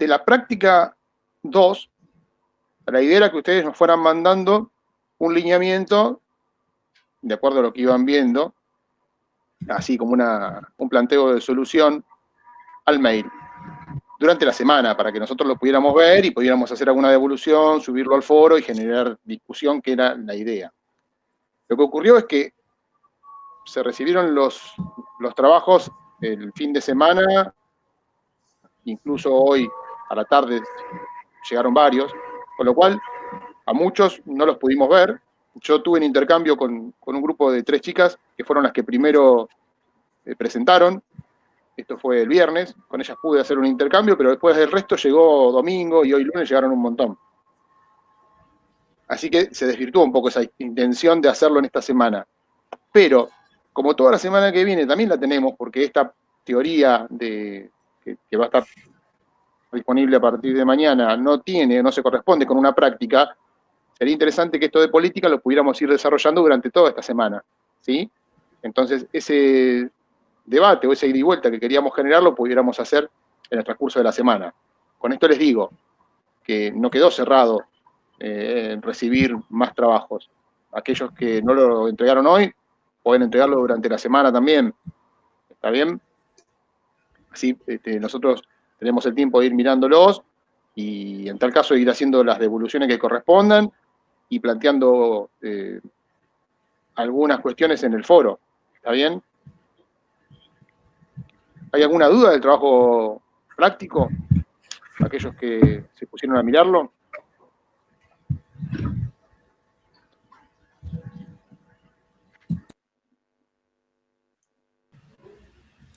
de la práctica 2, la idea era que ustedes nos fueran mandando un lineamiento de acuerdo a lo que iban viendo, así como un planteo de solución al mail, durante la semana, para que nosotros lo pudiéramos ver y pudiéramos hacer alguna devolución, subirlo al foro y generar discusión, que era la idea. Lo que ocurrió es que se recibieron los trabajos el fin de semana, incluso hoy a la tarde llegaron varios, con lo cual a muchos no los pudimos ver. Yo tuve un intercambio con un grupo de 3 chicas que fueron las que primero presentaron. Esto fue el viernes, con ellas pude hacer un intercambio, pero después del resto llegó domingo y hoy lunes llegaron un montón. Así que se desvirtuó un poco esa intención de hacerlo en esta semana. Pero, como toda la semana que viene también la tenemos, porque esta teoría que va a estar disponible a partir de mañana no se corresponde con una práctica, sería interesante que esto de política lo pudiéramos ir desarrollando durante toda esta semana, ¿sí? Entonces, ese debate o esa ida y vuelta que queríamos generar lo pudiéramos hacer en el transcurso de la semana. Con esto les digo que no quedó cerrado recibir más trabajos. Aquellos que no lo entregaron hoy pueden entregarlo durante la semana también. ¿Está bien? Así nosotros tenemos el tiempo de ir mirándolos y en tal caso ir haciendo las devoluciones que correspondan y planteando algunas cuestiones en el foro. ¿Está bien? ¿Hay alguna duda del trabajo práctico? Aquellos que se pusieron a mirarlo.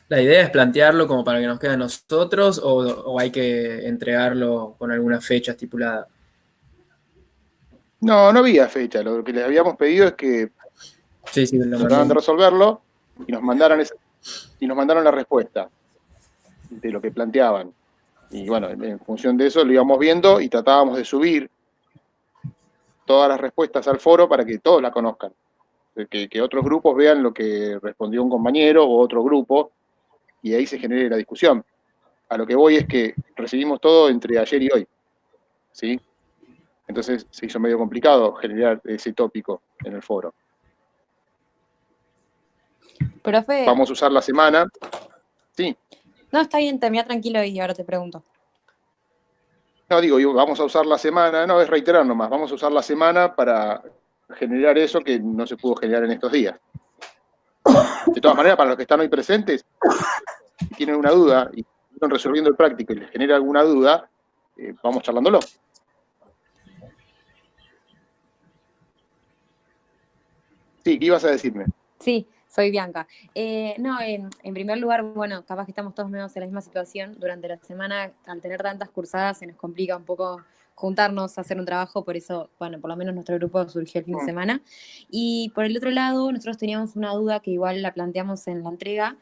¿La idea es plantearlo como para que nos quede a nosotros o hay que entregarlo con alguna fecha estipulada? No, no había fecha. Lo que les habíamos pedido es que Sí, lo trataran de mandé. resolverlo y nos mandaron la respuesta de lo que planteaban. Y bueno, en función de eso lo íbamos viendo y tratábamos de subir todas las respuestas al foro para que todos la conozcan. Que otros grupos vean lo que respondió un compañero o otro grupo y ahí se genere la discusión. A lo que voy es que recibimos todo entre ayer y hoy, ¿sí? Entonces se hizo medio complicado generar ese tópico en el foro. Profe. Vamos a usar la semana. Sí. No, está bien, termina tranquilo y ahora te pregunto. No, digo, vamos a usar la semana, no, es reiterar nomás, vamos a usar la semana para generar eso que no se pudo generar en estos días. De todas maneras, para los que están hoy presentes, si tienen una duda y están resolviendo el práctico y les genera alguna duda, vamos charlándolo. Sí, ¿qué ibas a decirme? Sí, soy Bianca. No, en primer lugar, bueno, capaz que estamos todos menos en la misma situación. Durante la semana, al tener tantas cursadas, se nos complica un poco juntarnos a hacer un trabajo, por eso, bueno, por lo menos nuestro grupo surgió el fin de semana. Y por el otro lado, nosotros teníamos una duda que igual la planteamos en la entrega,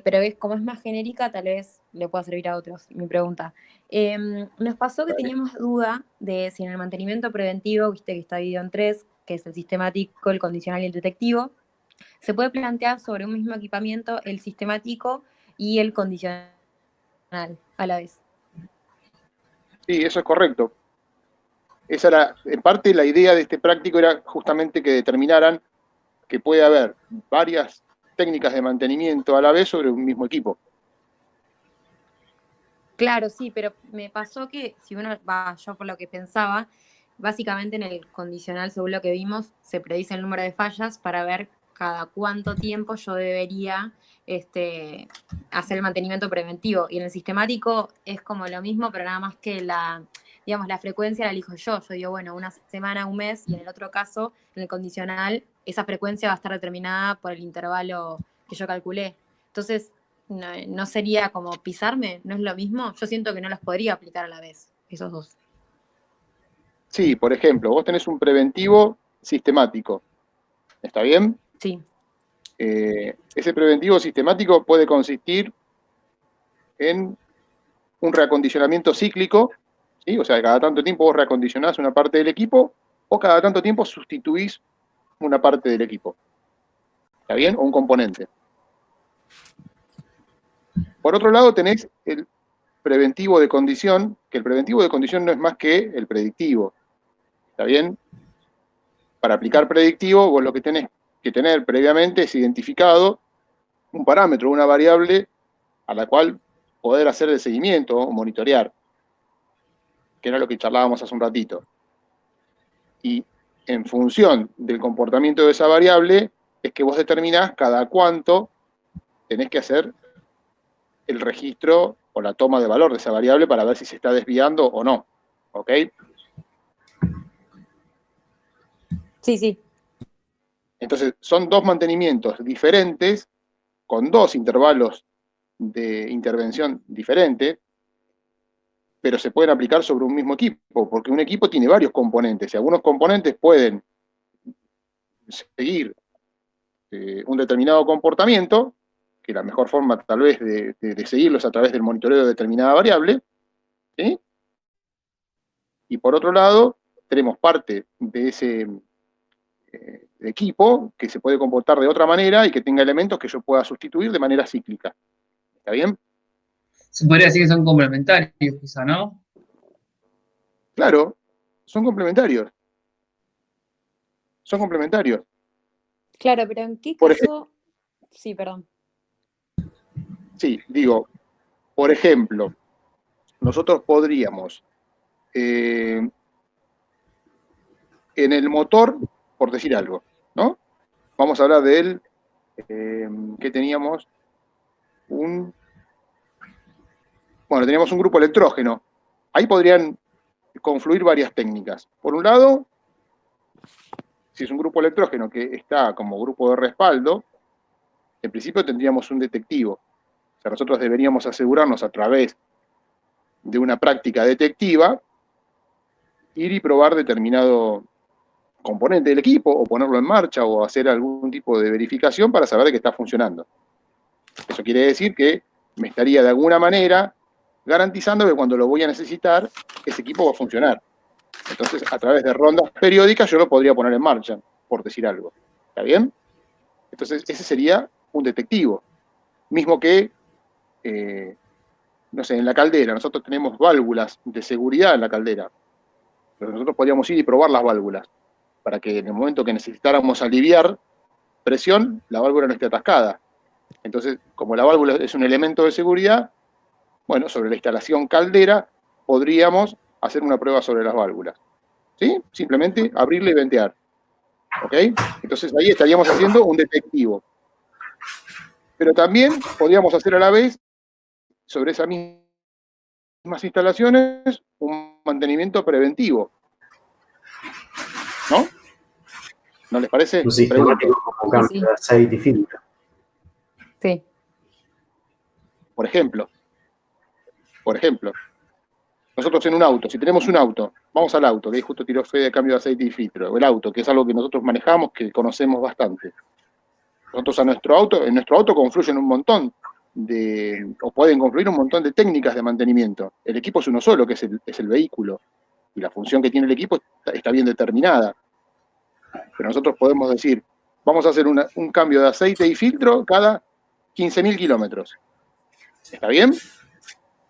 pero como es más genérica, tal vez le pueda servir a otros, mi pregunta. Nos pasó que teníamos duda de si en el mantenimiento preventivo, viste que está dividido en 3, que es el sistemático, el condicional y el detectivo, se puede plantear sobre un mismo equipamiento el sistemático y el condicional a la vez. Sí, eso es correcto. Esa era, en parte, la idea de este práctico era justamente que determinaran que puede haber varias técnicas de mantenimiento a la vez sobre un mismo equipo. Claro, sí, pero me pasó que si uno va, yo por lo que pensaba, básicamente en el condicional, según lo que vimos, se predice el número de fallas para ver cada cuánto tiempo yo debería hacer el mantenimiento preventivo. Y en el sistemático es como lo mismo, pero nada más que la frecuencia la elijo yo. Yo digo, bueno, una semana, un mes, y en el otro caso, en el condicional, esa frecuencia va a estar determinada por el intervalo que yo calculé. Entonces, no sería como pisarme, ¿no es lo mismo? Yo siento que no los podría aplicar a la vez, esos dos. Sí, por ejemplo, vos tenés un preventivo sistemático, ¿está bien? Sí. Ese preventivo sistemático puede consistir en un reacondicionamiento cíclico, ¿sí? O sea, cada tanto tiempo vos reacondicionás una parte del equipo o cada tanto tiempo sustituís una parte del equipo, ¿está bien? O un componente. Por otro lado, tenés preventivo de condición, que el preventivo de condición no es más que el predictivo. ¿Está bien? Para aplicar predictivo, vos lo que tenés que tener previamente es identificado un parámetro, una variable a la cual poder hacer el seguimiento o monitorear, que era lo que charlábamos hace un ratito. Y en función del comportamiento de esa variable, es que vos determinás cada cuánto tenés que hacer el registro o la toma de valor de esa variable para ver si se está desviando o no. ¿Ok? Sí, sí. Entonces, son dos mantenimientos diferentes, con dos intervalos de intervención diferentes, pero se pueden aplicar sobre un mismo equipo, porque un equipo tiene varios componentes, y algunos componentes pueden seguir un determinado comportamiento, que la mejor forma tal vez de seguirlo es a través del monitoreo de determinada variable, ¿sí? Y por otro lado, tenemos parte de ese equipo que se puede comportar de otra manera y que tenga elementos que yo pueda sustituir de manera cíclica. ¿Está bien? Se podría decir que son complementarios, quizá, ¿no? Claro, son complementarios. Son complementarios. Claro, pero ¿en qué Por ejemplo, caso? Sí, perdón. sí, digo, por ejemplo, nosotros podríamos, en el motor, por decir algo, ¿no? Vamos a hablar de él, que teníamos teníamos un grupo electrógeno. Ahí podrían confluir varias técnicas. Por un lado, si es un grupo electrógeno que está como grupo de respaldo, en principio tendríamos un detectivo. O sea, nosotros deberíamos asegurarnos a través de una práctica detectiva, ir y probar determinado componente del equipo, o ponerlo en marcha, o hacer algún tipo de verificación para saber que está funcionando. Eso quiere decir que me estaría de alguna manera garantizando que cuando lo voy a necesitar, ese equipo va a funcionar. Entonces, a través de rondas periódicas, yo lo podría poner en marcha, por decir algo. ¿Está bien? Entonces, ese sería un detectivo. Mismo que, no sé, en la caldera, nosotros tenemos válvulas de seguridad en la caldera. Pero nosotros podríamos ir y probar las válvulas, para que en el momento que necesitáramos aliviar presión, la válvula no esté atascada. Entonces, como la válvula es un elemento de seguridad, bueno, sobre la instalación caldera podríamos hacer una prueba sobre las válvulas. ¿Sí? Simplemente abrirle y ventear. ¿Ok? Entonces ahí estaríamos haciendo un detectivo. Pero también podríamos hacer a la vez, sobre esas mismas instalaciones, un mantenimiento preventivo. ¿No? ¿No les parece? Un sistemático como cambio Sí. de aceite y filtro. Sí. Por ejemplo, nosotros en un auto, si tenemos un auto, vamos al auto, que ahí justo tiró Fede de cambio de aceite y filtro, o el auto, que es algo que nosotros manejamos, que conocemos bastante. Nosotros en nuestro auto confluyen un montón o pueden confluir un montón de técnicas de mantenimiento. El equipo es uno solo, que es el vehículo, y la función que tiene el equipo está bien determinada. Pero nosotros podemos decir, vamos a hacer un cambio de aceite y filtro cada 15.000 kilómetros. ¿Está bien?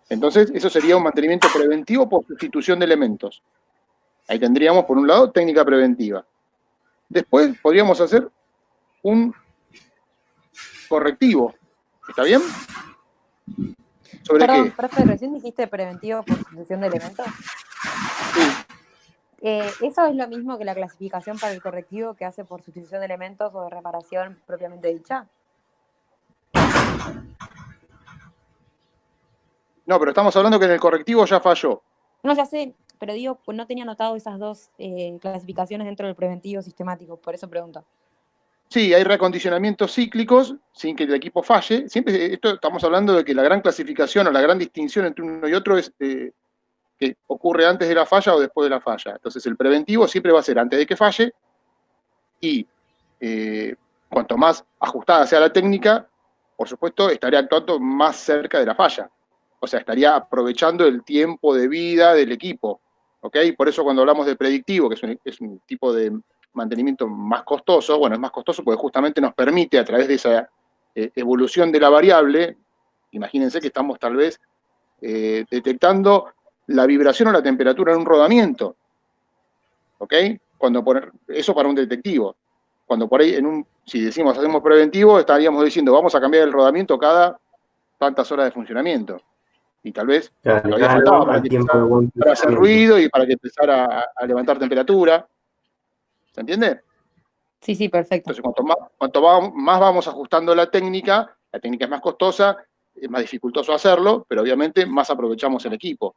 Entonces, eso sería un mantenimiento preventivo por sustitución de elementos. Ahí tendríamos, por un lado, técnica preventiva. Después podríamos hacer un correctivo. ¿Está bien? ¿Sobre Perdón, qué? profe, recién dijiste preventivo por sustitución de elementos. Sí. ¿Eso es lo mismo que la clasificación para el correctivo que hace por sustitución de elementos o de reparación propiamente dicha? No, pero estamos hablando que en el correctivo ya falló. No, ya sé, pero digo, pues no tenía anotado esas dos clasificaciones dentro del preventivo sistemático, por eso pregunto. Sí, hay reacondicionamientos cíclicos sin que el equipo falle. Siempre estamos hablando de que la gran clasificación o la gran distinción entre uno y otro es que ocurre antes de la falla o después de la falla. Entonces el preventivo siempre va a ser antes de que falle y cuanto más ajustada sea la técnica, por supuesto, estaría actuando más cerca de la falla. O sea, estaría aprovechando el tiempo de vida del equipo. ¿Ok? Por eso cuando hablamos de predictivo, que es un tipo de mantenimiento más costoso, bueno, es más costoso porque justamente nos permite a través de esa evolución de la variable, imagínense que estamos tal vez detectando la vibración o la temperatura en un rodamiento. ¿Ok? Eso para un detectivo. Cuando por ahí, si decimos hacemos preventivo, estaríamos diciendo vamos a cambiar el rodamiento cada tantas horas de funcionamiento. Y tal vez Claro, todavía le faltaba da para al que tiempo de buen empezara a hacer funcionamiento. ruido y para que empezara a levantar temperatura. ¿Se entiende? Sí, sí, perfecto. Entonces, más vamos ajustando la técnica es más costosa, es más dificultoso hacerlo, pero obviamente más aprovechamos el equipo.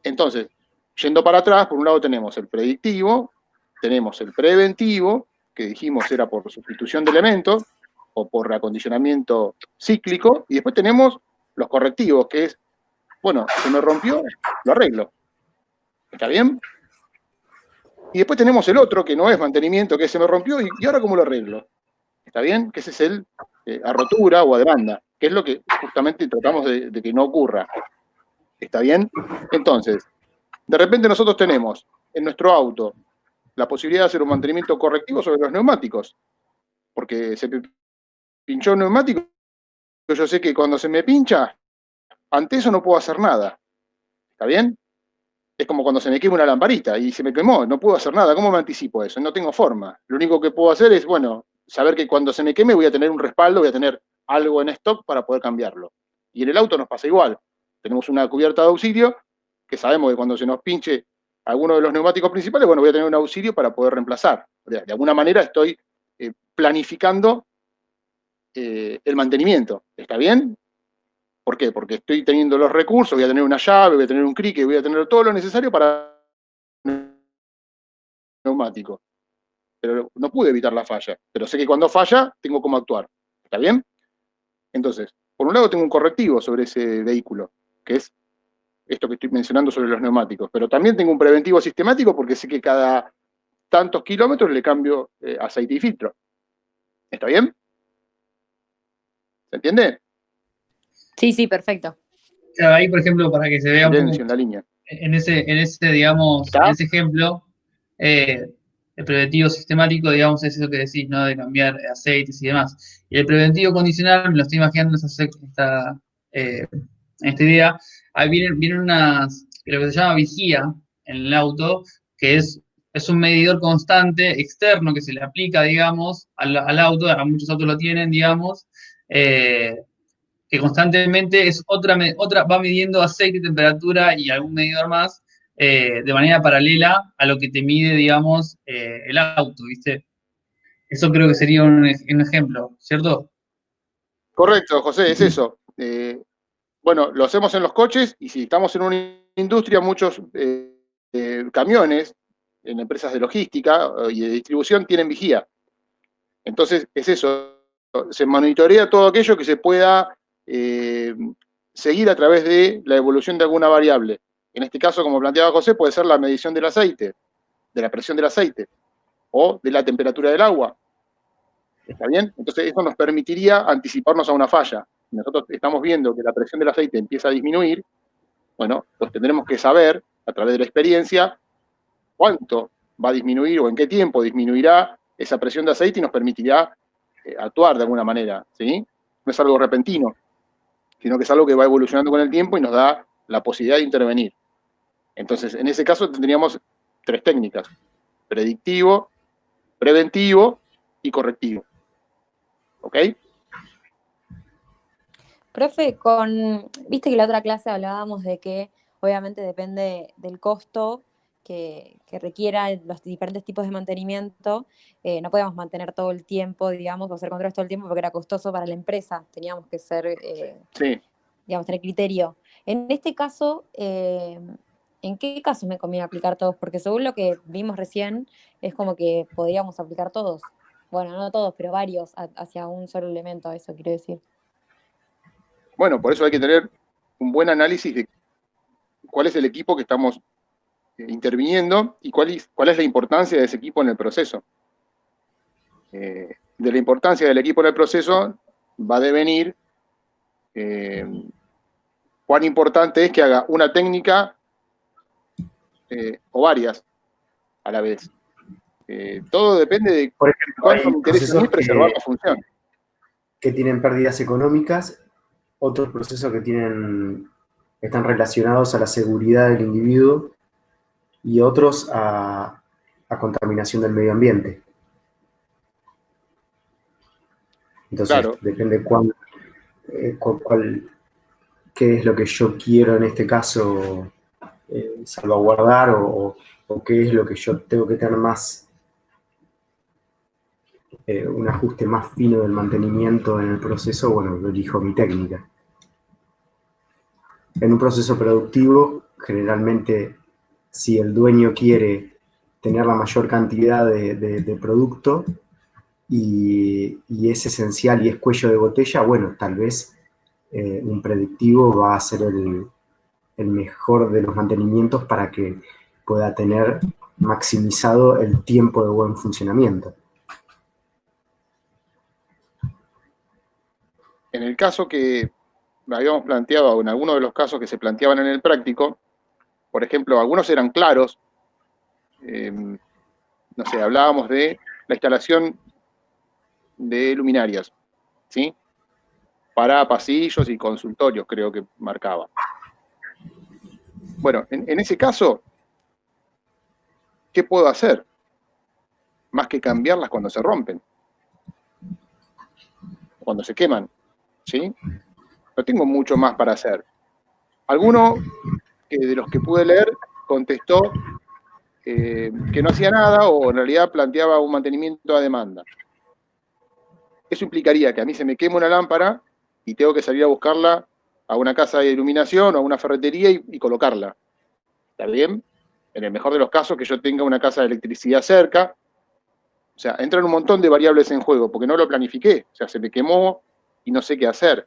Entonces, yendo para atrás, por un lado tenemos el predictivo, tenemos el preventivo, que dijimos era por sustitución de elementos o por reacondicionamiento cíclico, y después tenemos los correctivos, que es, bueno, se me rompió, lo arreglo. ¿Está bien? Y después tenemos el otro, que no es mantenimiento, que se me rompió, y ahora ¿cómo lo arreglo? ¿Está bien? Que ese es el a rotura o a demanda, que es lo que justamente tratamos de que no ocurra. ¿Está bien? Entonces, de repente nosotros tenemos en nuestro auto la posibilidad de hacer un mantenimiento correctivo sobre los neumáticos, porque se pinchó un neumático, yo sé que cuando se me pincha, ante eso no puedo hacer nada. ¿Está bien? Es como cuando se me quema una lamparita y se me quemó, no puedo hacer nada. ¿Cómo me anticipo eso? No tengo forma. Lo único que puedo hacer es, bueno, saber que cuando se me queme voy a tener un respaldo, voy a tener algo en stock para poder cambiarlo. Y en el auto nos pasa igual. Tenemos una cubierta de auxilio que sabemos que cuando se nos pinche alguno de los neumáticos principales, bueno, voy a tener un auxilio para poder reemplazar. De alguna manera estoy planificando el mantenimiento. ¿Está bien? ¿Por qué? Porque estoy teniendo los recursos, voy a tener una llave, voy a tener un crique, voy a tener todo lo necesario para neumático. Pero no pude evitar la falla. Pero sé que cuando falla, tengo cómo actuar. ¿Está bien? Entonces, por un lado tengo un correctivo sobre ese vehículo, que es esto que estoy mencionando sobre los neumáticos. Pero también tengo un preventivo sistemático porque sé que cada tantos kilómetros le cambio aceite y filtro. ¿Está bien? ¿Se entiende? Sí, sí, perfecto. Claro, ahí, por ejemplo, para que se vea un Silencio poco en la línea. digamos, ¿Está? en ese ejemplo, el preventivo sistemático, digamos, es eso que decís, ¿no? De cambiar aceites y demás. Y el preventivo condicional, me lo estoy imaginando en esta idea, ahí vienen lo que se llama vigía en el auto, que es un medidor constante externo que se le aplica, digamos, al auto, a muchos autos lo tienen, digamos, que constantemente es va midiendo aceite, temperatura y algún medidor más de manera paralela a lo que te mide, digamos, el auto, ¿viste? Eso creo que sería un ejemplo, ¿cierto? Correcto, José, es eso. Bueno, lo hacemos en los coches y si estamos en una industria, muchos camiones en empresas de logística y de distribución tienen vigía. Entonces, es eso. Se monitorea todo aquello que se pueda seguir a través de la evolución de alguna variable. En este caso, como planteaba José, puede ser la medición del aceite, de la presión del aceite o de la temperatura del agua. ¿Está bien? Entonces, eso nos permitiría anticiparnos a una falla. Si nosotros estamos viendo que la presión del aceite empieza a disminuir, bueno, pues tendremos que saber, a través de la experiencia, cuánto va a disminuir o en qué tiempo disminuirá esa presión de aceite y nos permitirá actuar de alguna manera, ¿sí? No es algo repentino, sino que es algo que va evolucionando con el tiempo y nos da la posibilidad de intervenir. Entonces, en ese caso tendríamos tres técnicas: predictivo, preventivo y correctivo. ¿Ok? Profe, viste que la otra clase hablábamos de que obviamente depende del costo que requiera los diferentes tipos de mantenimiento. No podíamos mantener todo el tiempo, digamos, o hacer controles todo el tiempo porque era costoso para la empresa. Teníamos que Sí. digamos, tener criterio. En este caso, ¿en qué casos me conviene aplicar todos? Porque según lo que vimos recién, es como que podríamos aplicar todos. Bueno, no todos, pero varios hacia un solo elemento, eso quiero decir. Bueno, por eso hay que tener un buen análisis de cuál es el equipo que estamos interviniendo y cuál es la importancia de ese equipo en el proceso. De la importancia del equipo en el proceso va a devenir cuán importante es que haga una técnica o varias a la vez. Todo depende de Por ejemplo, cuánto hay me interesa a mí procesos preservar la función. que tienen pérdidas económicas, otros procesos que tienen están relacionados a la seguridad del individuo y otros a contaminación del medio ambiente. Entonces, Claro. depende qué es lo que yo quiero en este caso salvaguardar o qué es lo que yo tengo que tener más, un ajuste más fino del mantenimiento en el proceso. Bueno, yo elijo mi técnica. En un proceso productivo, generalmente, si el dueño quiere tener la mayor cantidad de producto y es esencial y es cuello de botella, bueno, tal vez un predictivo va a ser el mejor de los mantenimientos para que pueda tener maximizado el tiempo de buen funcionamiento. En el caso que habíamos planteado, o en algunos de los casos que se planteaban en el práctico, por ejemplo, algunos eran claros, no sé, hablábamos de la instalación de luminarias, ¿sí? Para pasillos y consultorios, creo que marcaba. Bueno, en ese caso, ¿qué puedo hacer? Más que cambiarlas cuando se rompen, cuando se queman, ¿sí? No tengo mucho más para hacer. Alguno de los que pude leer contestó que no hacía nada o en realidad planteaba un mantenimiento a demanda. Eso implicaría que a mí se me queme una lámpara y tengo que salir a buscarla a una casa de iluminación o a una ferretería y colocarla. ¿Está bien? En el mejor de los casos, que yo tenga una casa de electricidad cerca. O sea, entran un montón de variables en juego, porque no lo planifiqué. O sea, se me quemó y no sé qué hacer.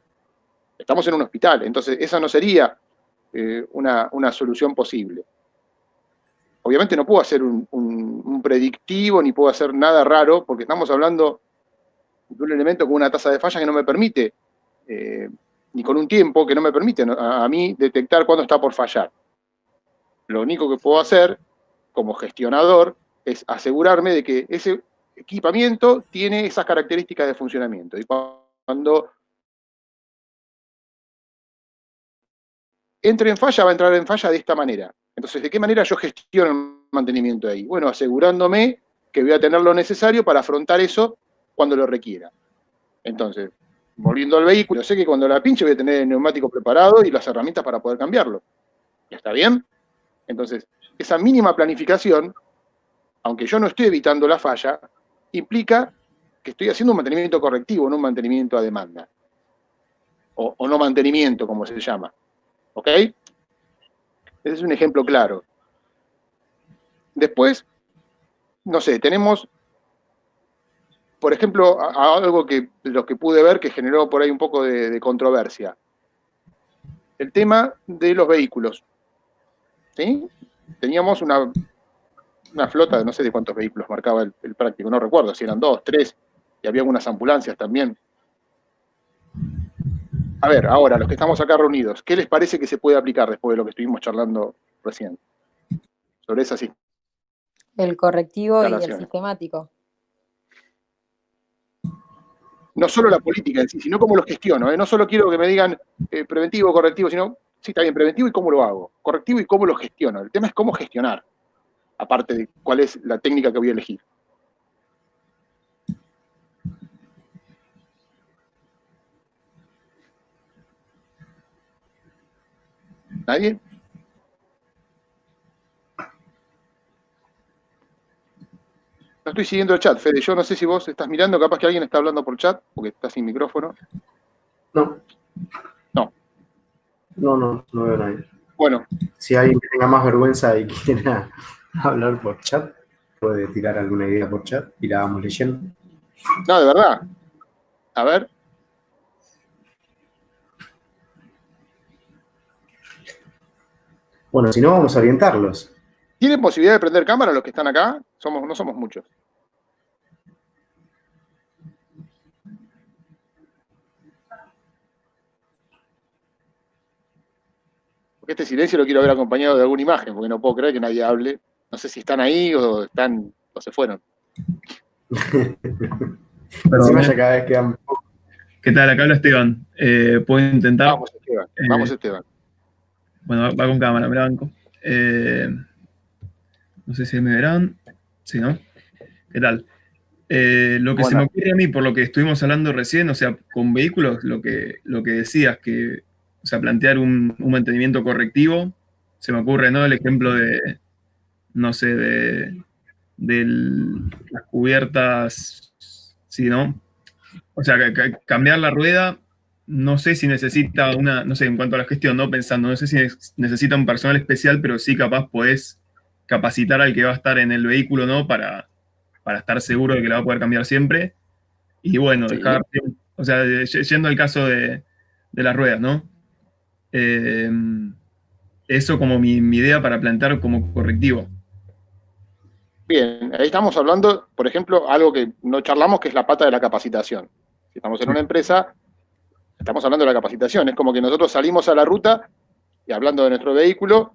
Estamos en un hospital, entonces esa no sería una solución posible. Obviamente no puedo hacer un predictivo, ni puedo hacer nada raro, porque estamos hablando de un elemento con una tasa de falla que no me permite, ni con un tiempo que no me permite a mí detectar cuándo está por fallar. Lo único que puedo hacer como gestionador es asegurarme de que ese equipamiento tiene esas características de funcionamiento. Y cuando entre en falla, va a entrar en falla de esta manera. Entonces, ¿de qué manera yo gestiono el mantenimiento ahí? Bueno, asegurándome que voy a tener lo necesario para afrontar eso cuando lo requiera. Entonces, volviendo al vehículo, sé que cuando la pinche voy a tener el neumático preparado y las herramientas para poder cambiarlo. ¿Ya está bien? Entonces, esa mínima planificación, aunque yo no estoy evitando la falla, implica que estoy haciendo un mantenimiento correctivo, no un mantenimiento a demanda. O no mantenimiento, como se llama. ¿Ok? Ese es un ejemplo claro. Después, no sé, tenemos, por ejemplo, algo que lo que pude ver que generó por ahí un poco de controversia. El tema de los vehículos. ¿Sí? Teníamos una flota de no sé de cuántos vehículos marcaba el práctico, no recuerdo si eran 2, 3, y había algunas ambulancias también. A ver, ahora, los que estamos acá reunidos, ¿qué les parece que se puede aplicar después de lo que estuvimos charlando recién? Sobre esas El correctivo y el instalaciones. sistemático. No solo la política en sí, sino cómo lo gestiono. No solo quiero que me digan preventivo, correctivo, sino, sí, está bien, preventivo y cómo lo hago. Correctivo y cómo lo gestiono. El tema es cómo gestionar, aparte de cuál es la técnica que voy a elegir. ¿Nadie? No estoy siguiendo el chat, Fede. Yo no sé si vos estás mirando, capaz que alguien está hablando por chat, porque está sin micrófono. No. No. No veo a nadie. Bueno. Si alguien tenga más vergüenza y quiera hablar por chat, puede tirar alguna idea por chat y la vamos leyendo. No, de verdad. A ver. Bueno, si no, vamos a orientarlos. ¿Tienen posibilidad de prender cámara los que están acá? No somos muchos. Porque este silencio lo quiero ver acompañado de alguna imagen, porque no puedo creer que nadie hable. No sé si están ahí o se fueron. Encima ya cada vez quedan poco. ¿Qué tal? Acá habla Esteban. ¿Puedo intentar? Vamos, Esteban. Bueno, va con cámara, me la banco. No sé si me verán. Sí, ¿no? ¿Qué tal? Lo que se me Bueno, ocurre a mí, por lo que estuvimos hablando recién, o sea, con vehículos, lo que decías, que, o sea, plantear un mantenimiento correctivo, se me ocurre, ¿no? El ejemplo de, no sé, las cubiertas, sí, ¿no? O sea, cambiar la rueda, no sé si necesita no sé, en cuanto a la gestión, ¿no? Pensando, no sé si necesita un personal especial, pero sí capaz podés capacitar al que va a estar en el vehículo, ¿no? Para estar seguro de que la va a poder cambiar siempre. Y bueno, sí. dejar, o sea, yendo al caso de las ruedas, ¿no? Eh, Eso como mi idea para plantear como correctivo. Bien, ahí estamos hablando, por ejemplo, algo que no charlamos, que es la pata de la capacitación. Si estamos en una empresa, estamos hablando de la capacitación. Es como que nosotros salimos a la ruta y hablando de nuestro vehículo,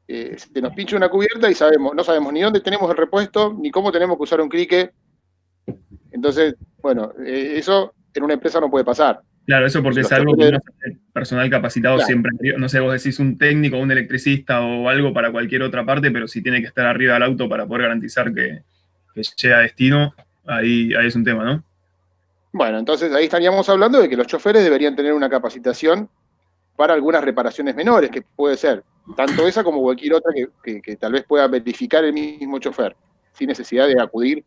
se nos pincha una cubierta y no sabemos ni dónde tenemos el repuesto, ni cómo tenemos que usar un crique. Entonces, bueno, eso en una empresa no puede pasar. Claro, eso porque Entonces es los algo que no choferes, hace personal capacitado claro, siempre. No sé, vos decís un técnico, un electricista o algo para cualquier otra parte, pero si tiene que estar arriba del auto para poder garantizar que llegue a destino, ahí es un tema, ¿no? bueno, entonces ahí estaríamos hablando de que los choferes deberían tener una capacitación para algunas reparaciones menores, que puede ser tanto esa como cualquier otra que tal vez pueda verificar el mismo chofer, sin necesidad de acudir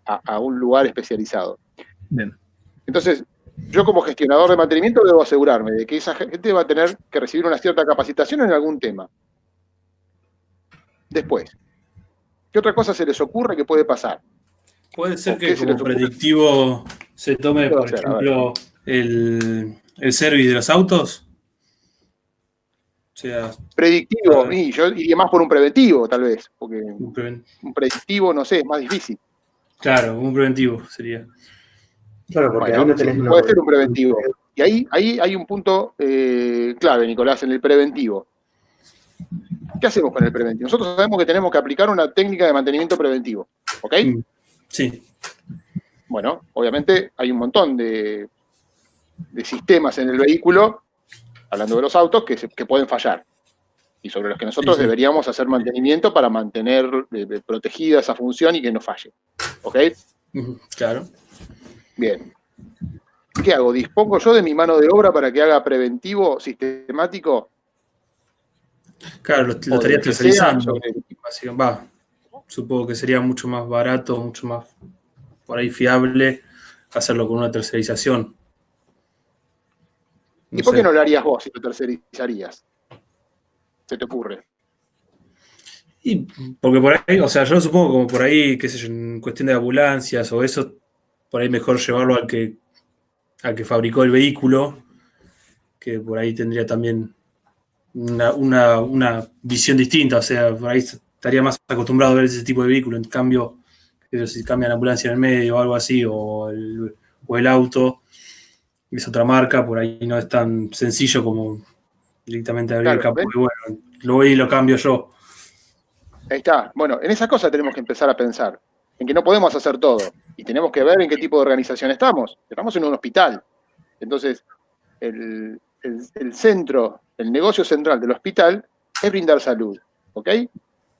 a un lugar especializado. Bien. Entonces, yo como gestionador de mantenimiento debo asegurarme de que esa gente va a tener que recibir una cierta capacitación en algún tema. Después, ¿qué otra cosa se les ocurre que puede pasar? Puede ser ¿O que qué se les como ocurre predictivo se que tome, puedo por hacer? A ver. ejemplo, el service de los autos. O sea, Predictivo, para y yo iría más por un preventivo, tal vez, porque un un predictivo, no sé, es más difícil. claro, un preventivo sería. Claro, porque ahí Bueno, no sí, tenés una puede ser un obligación. preventivo. Y ahí hay un punto clave, Nicolás, en el preventivo. ¿Qué hacemos con el preventivo? Nosotros sabemos que tenemos que aplicar una técnica de mantenimiento preventivo, ¿ok? Mm, sí, Bueno, obviamente hay un montón de sistemas en el vehículo, hablando de los autos, que pueden fallar y sobre los que sí, nosotros sí. deberíamos hacer mantenimiento para mantener protegida esa función y que no falle, ¿ok? Claro. Bien. ¿Qué hago? ¿Dispongo yo de mi mano de obra para que haga preventivo sistemático Claro, lo o de estarías lo que sea tercerizando. sobre Básicamente, supongo que sería mucho más barato, mucho más por ahí fiable hacerlo con una tercerización. ¿Y No por qué sé. no lo harías vos si lo tercerizarías? ¿Se te ocurre? Y porque por ahí, o sea, yo supongo como por ahí, qué sé yo, en cuestión de ambulancias o eso, por ahí mejor llevarlo al que fabricó el vehículo, que por ahí tendría también una visión distinta, o sea, por ahí estaría más acostumbrado a ver ese tipo de vehículo. En cambio, qué sé yo, si cambia la ambulancia en el medio o algo así, o el auto, es otra marca, por ahí no es tan sencillo como directamente abrir el Claro, capó ¿ven? y bueno, lo voy y lo cambio yo. Ahí está. Bueno, en esa cosa tenemos que empezar a pensar, en que no podemos hacer todo y tenemos que ver en qué tipo de organización estamos. Estamos en un hospital. Entonces, el centro, el negocio central del hospital es brindar salud, ¿ok?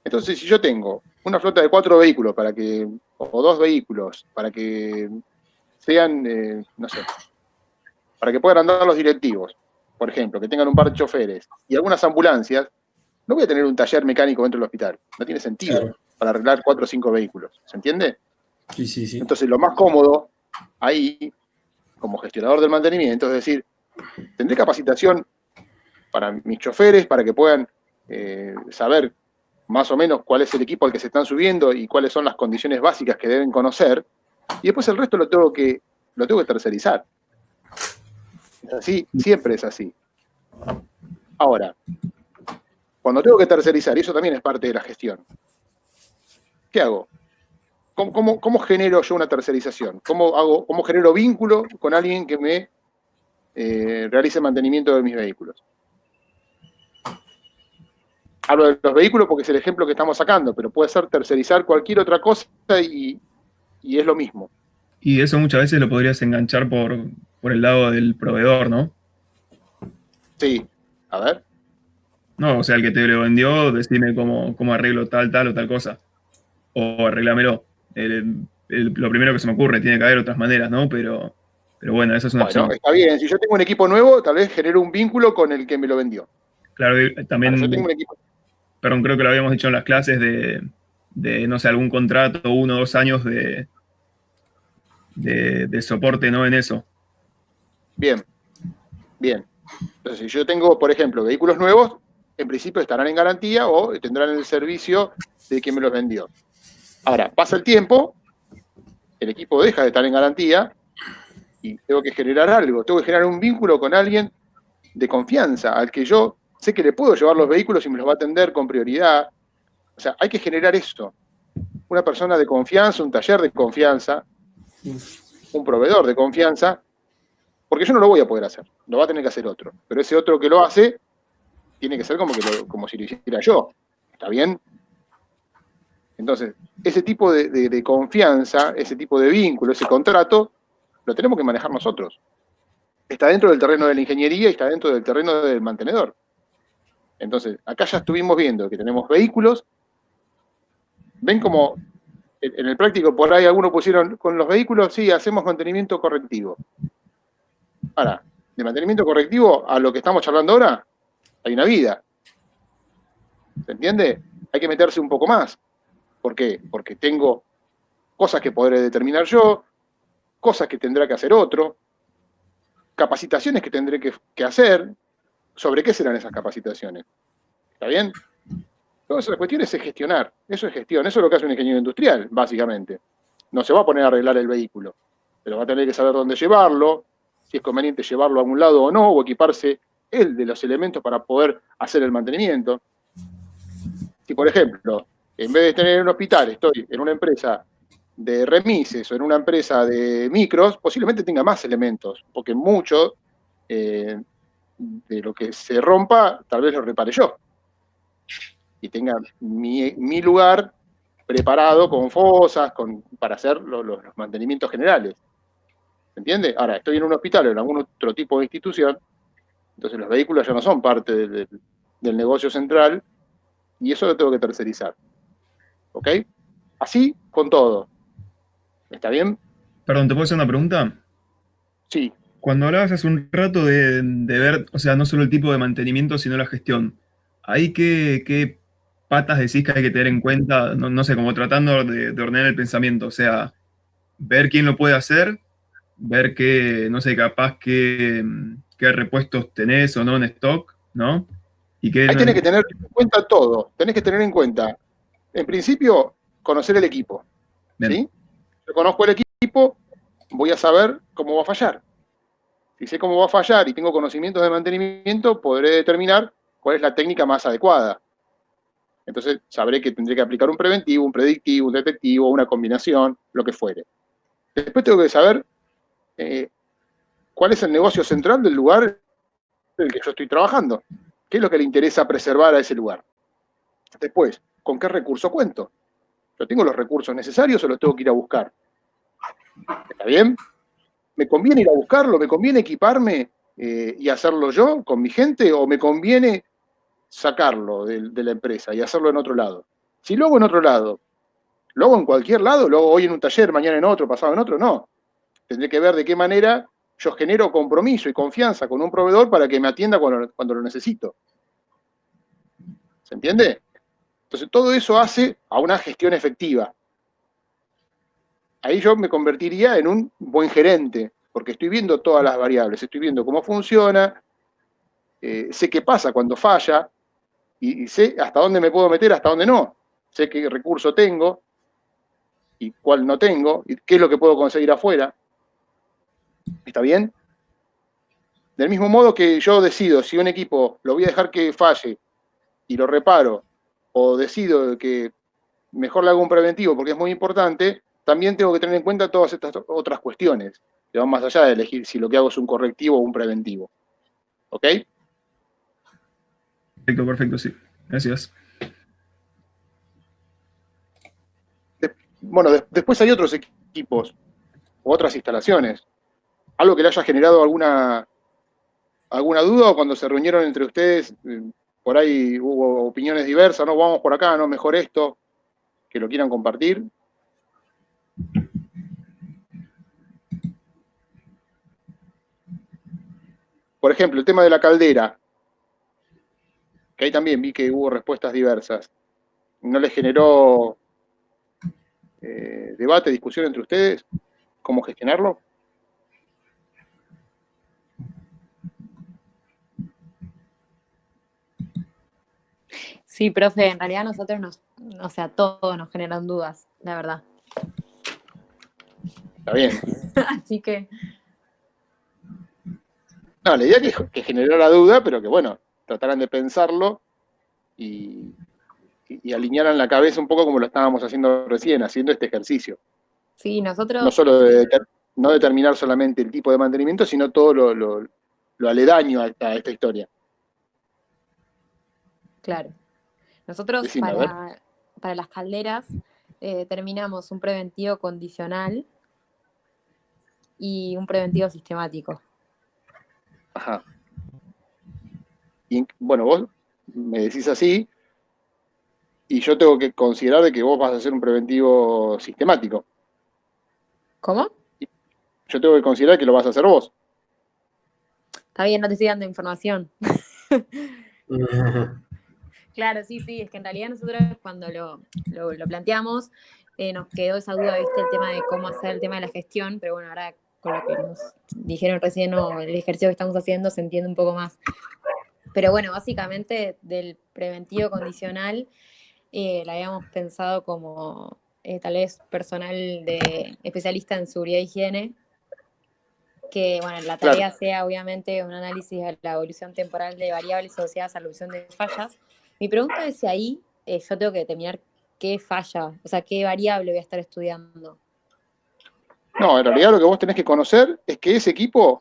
Entonces, si yo tengo una flota de 4 vehículos o 2 vehículos para que sean, no sé, para que puedan andar los directivos, por ejemplo, que tengan un par de choferes y algunas ambulancias, no voy a tener un taller mecánico dentro del hospital. No tiene sentido Claro. para arreglar 4 o 5 vehículos. ¿Se entiende? Sí, sí, sí. Entonces, lo más cómodo ahí, como gestionador del mantenimiento, es decir, tendré capacitación para mis choferes, para que puedan saber más o menos cuál es el equipo al que se están subiendo y cuáles son las condiciones básicas que deben conocer, y después el resto lo tengo que tercerizar. Es así, siempre es así. Ahora, cuando tengo que tercerizar, y eso también es parte de la gestión, ¿qué hago? ¿Cómo genero yo una tercerización? ¿Cómo genero vínculo con alguien que me realice mantenimiento de mis vehículos? Hablo de los vehículos porque es el ejemplo que estamos sacando, pero puede ser tercerizar cualquier otra cosa y es lo mismo. Y eso muchas veces lo podrías enganchar por el lado del proveedor, ¿no? Sí, a ver. No, o sea, el que te lo vendió, decime cómo arreglo tal o tal cosa. O arreglámelo. Lo primero que se me ocurre, tiene que haber otras maneras, ¿no? Pero bueno, esa es una Bueno, opción. está bien. Si yo tengo un equipo nuevo, tal vez genero un vínculo con el que me lo vendió. Claro, Ahora, yo tengo también, un equipo. perdón, creo que lo habíamos dicho en las clases de no sé, algún contrato, 1 o 2 años de soporte, ¿no? En eso. Bien, bien. Entonces, si yo tengo, por ejemplo, vehículos nuevos, en principio estarán en garantía o tendrán el servicio de quien me los vendió. Ahora, pasa el tiempo, el equipo deja de estar en garantía y tengo que generar algo, tengo que generar un vínculo con alguien de confianza, al que yo sé que le puedo llevar los vehículos y me los va a atender con prioridad. O sea, hay que generar esto. Una persona de confianza, un taller de confianza, un proveedor de confianza, porque yo no lo voy a poder hacer, lo va a tener que hacer otro. Pero ese otro que lo hace, tiene que ser como si lo hiciera yo. ¿Está bien? Entonces, ese tipo de confianza, ese tipo de vínculo, ese contrato, lo tenemos que manejar nosotros. Está dentro del terreno de la ingeniería y está dentro del terreno del mantenedor. Entonces, acá ya estuvimos viendo que tenemos vehículos. Ven como en el práctico por ahí algunos pusieron con los vehículos, sí, hacemos mantenimiento correctivo. Ahora, de mantenimiento correctivo a lo que estamos charlando ahora, hay una vida. ¿Se entiende? Hay que meterse un poco más. ¿Por qué? Porque tengo cosas que podré determinar yo, cosas que tendrá que hacer otro, capacitaciones que tendré que hacer. ¿Sobre qué serán esas capacitaciones? ¿Está bien? Todas esas cuestiones es gestionar. Eso es gestión. Eso es lo que hace un ingeniero industrial, básicamente. No se va a poner a arreglar el vehículo, pero va a tener que saber dónde llevarlo, si es conveniente llevarlo a algún lado o no, o equiparse él de los elementos para poder hacer el mantenimiento. Si, por ejemplo, en vez de tener un hospital, estoy en una empresa de remises o en una empresa de micros, posiblemente tenga más elementos, porque mucho de lo que se rompa, tal vez lo repare yo. Y tenga mi lugar preparado con fosas, para hacer los mantenimientos generales. ¿Se entiende? Ahora, estoy en un hospital o en algún otro tipo de institución, entonces los vehículos ya no son parte del negocio central y eso lo tengo que tercerizar. ¿Ok? Así con todo. ¿Está bien? Perdón, ¿te puedo hacer una pregunta? Sí. Cuando hablabas hace un rato de ver, o sea, no solo el tipo de mantenimiento, sino la gestión, ¿ahí qué patas decís que hay que tener en cuenta? No sé, como tratando de ordenar el pensamiento, o sea, ver quién lo puede hacer, ver qué, no sé, capaz qué repuestos tenés o no en stock, ¿no? Y qué Ahí no. tenés que tener en cuenta todo. Tenés que tener en cuenta, en principio, conocer el equipo. Bien, ¿Sí? Yo conozco el equipo, voy a saber cómo va a fallar. Si sé cómo va a fallar y tengo conocimientos de mantenimiento, podré determinar cuál es la técnica más adecuada. Entonces sabré que tendré que aplicar un preventivo, un predictivo, un detectivo, una combinación, lo que fuere. Después tengo que saber eh, cuál es el negocio central del lugar en el que yo estoy trabajando. ¿Qué es lo que le interesa preservar a ese lugar? Después, ¿con qué recurso cuento? ¿Yo tengo los recursos necesarios o los tengo que ir a buscar? ¿Está bien? ¿Me conviene ir a buscarlo? ¿Me conviene equiparme y hacerlo yo con mi gente? ¿O me conviene sacarlo de la empresa y hacerlo en otro lado? Si lo hago en otro lado, lo hago en cualquier lado, lo hago hoy en un taller, mañana en otro, pasado en otro, no. Tendré que ver de qué manera yo genero compromiso y confianza con un proveedor para que me atienda cuando lo necesito. ¿Se entiende? Entonces, todo eso hace a una gestión efectiva. Ahí yo me convertiría en un buen gerente, porque estoy viendo todas las variables, estoy viendo cómo funciona, sé qué pasa cuando falla, y sé hasta dónde me puedo meter, hasta dónde no. Sé qué recurso tengo y cuál no tengo, y qué es lo que puedo conseguir afuera. ¿Está bien? Del mismo modo que yo decido si un equipo lo voy a dejar que falle y lo reparo, o decido que mejor le hago un preventivo porque es muy importante, también tengo que tener en cuenta todas estas otras cuestiones que van más allá de elegir si lo que hago es un correctivo o un preventivo. ¿Ok? perfecto, sí. Gracias. Bueno, después hay otros equipos u otras instalaciones. Algo que le haya generado alguna duda o cuando se reunieron entre ustedes por ahí hubo opiniones diversas, no, vamos por acá, no, mejor esto, que lo quieran compartir. Por ejemplo, el tema de la caldera, que ahí también vi que hubo respuestas diversas. ¿No les generó debate, discusión entre ustedes? ¿Cómo gestionarlo? Sí, profe, en realidad nosotros o sea, todos nos generan dudas, la verdad. Está bien. Así que, No, la idea que generó la duda, pero que bueno, trataran de pensarlo y alinearan la cabeza un poco como lo estábamos haciendo recién, haciendo este ejercicio. sí, No nosotros, solo no determinar solamente el tipo de mantenimiento, sino todo lo aledaño a esta historia. claro, nosotros Decime, a ver. para las calderas terminamos un preventivo condicional y un preventivo sistemático. Ajá. Y bueno, vos me decís así, y yo tengo que considerar de que vos vas a hacer un preventivo sistemático. ¿Cómo? Yo tengo que considerar que lo vas a hacer vos. Está bien, no te estoy dando información. Claro, sí, es que en realidad nosotros cuando lo planteamos nos quedó esa duda, viste, el tema de cómo hacer el tema de la gestión, pero bueno, ahora con lo que nos dijeron recién o el ejercicio que estamos haciendo se entiende un poco más. Pero bueno, básicamente del preventivo condicional la habíamos pensado como tal vez personal de especialista en seguridad e higiene, que bueno, la tarea Claro. sea obviamente un análisis de la evolución temporal de variables asociadas a la evolución de fallas. Mi pregunta es si ahí yo tengo que determinar qué falla, o sea, qué variable voy a estar estudiando. No, en realidad lo que vos tenés que conocer es que ese equipo,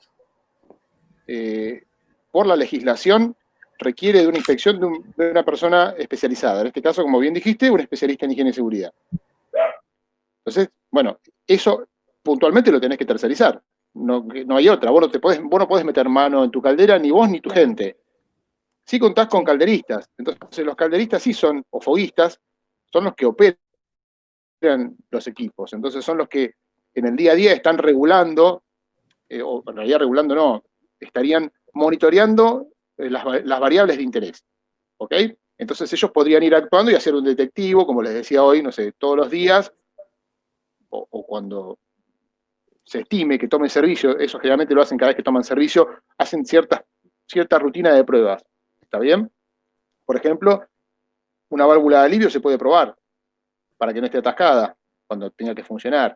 por la legislación, requiere de una inspección de una persona especializada. En este caso, como bien dijiste, un especialista en higiene y seguridad. Entonces, bueno, eso puntualmente lo tenés que tercerizar. No hay otra. Vos no podés meter mano en tu caldera, ni vos ni tu Claro. gente. Sí contás con Sí. calderistas. Entonces, los calderistas sí son, o foguistas, son los que operan los equipos. Entonces, son los que en el día a día están regulando, o en realidad regulando no, estarían monitoreando las variables de interés. ¿Ok? Entonces, ellos podrían ir actuando y hacer un detectivo, como les decía hoy, no sé, todos los días, o cuando se estime que tomen servicio, eso generalmente lo hacen cada vez que toman servicio, hacen cierta rutina de pruebas. ¿Está bien? Por ejemplo, una válvula de alivio se puede probar para que no esté atascada cuando tenga que funcionar.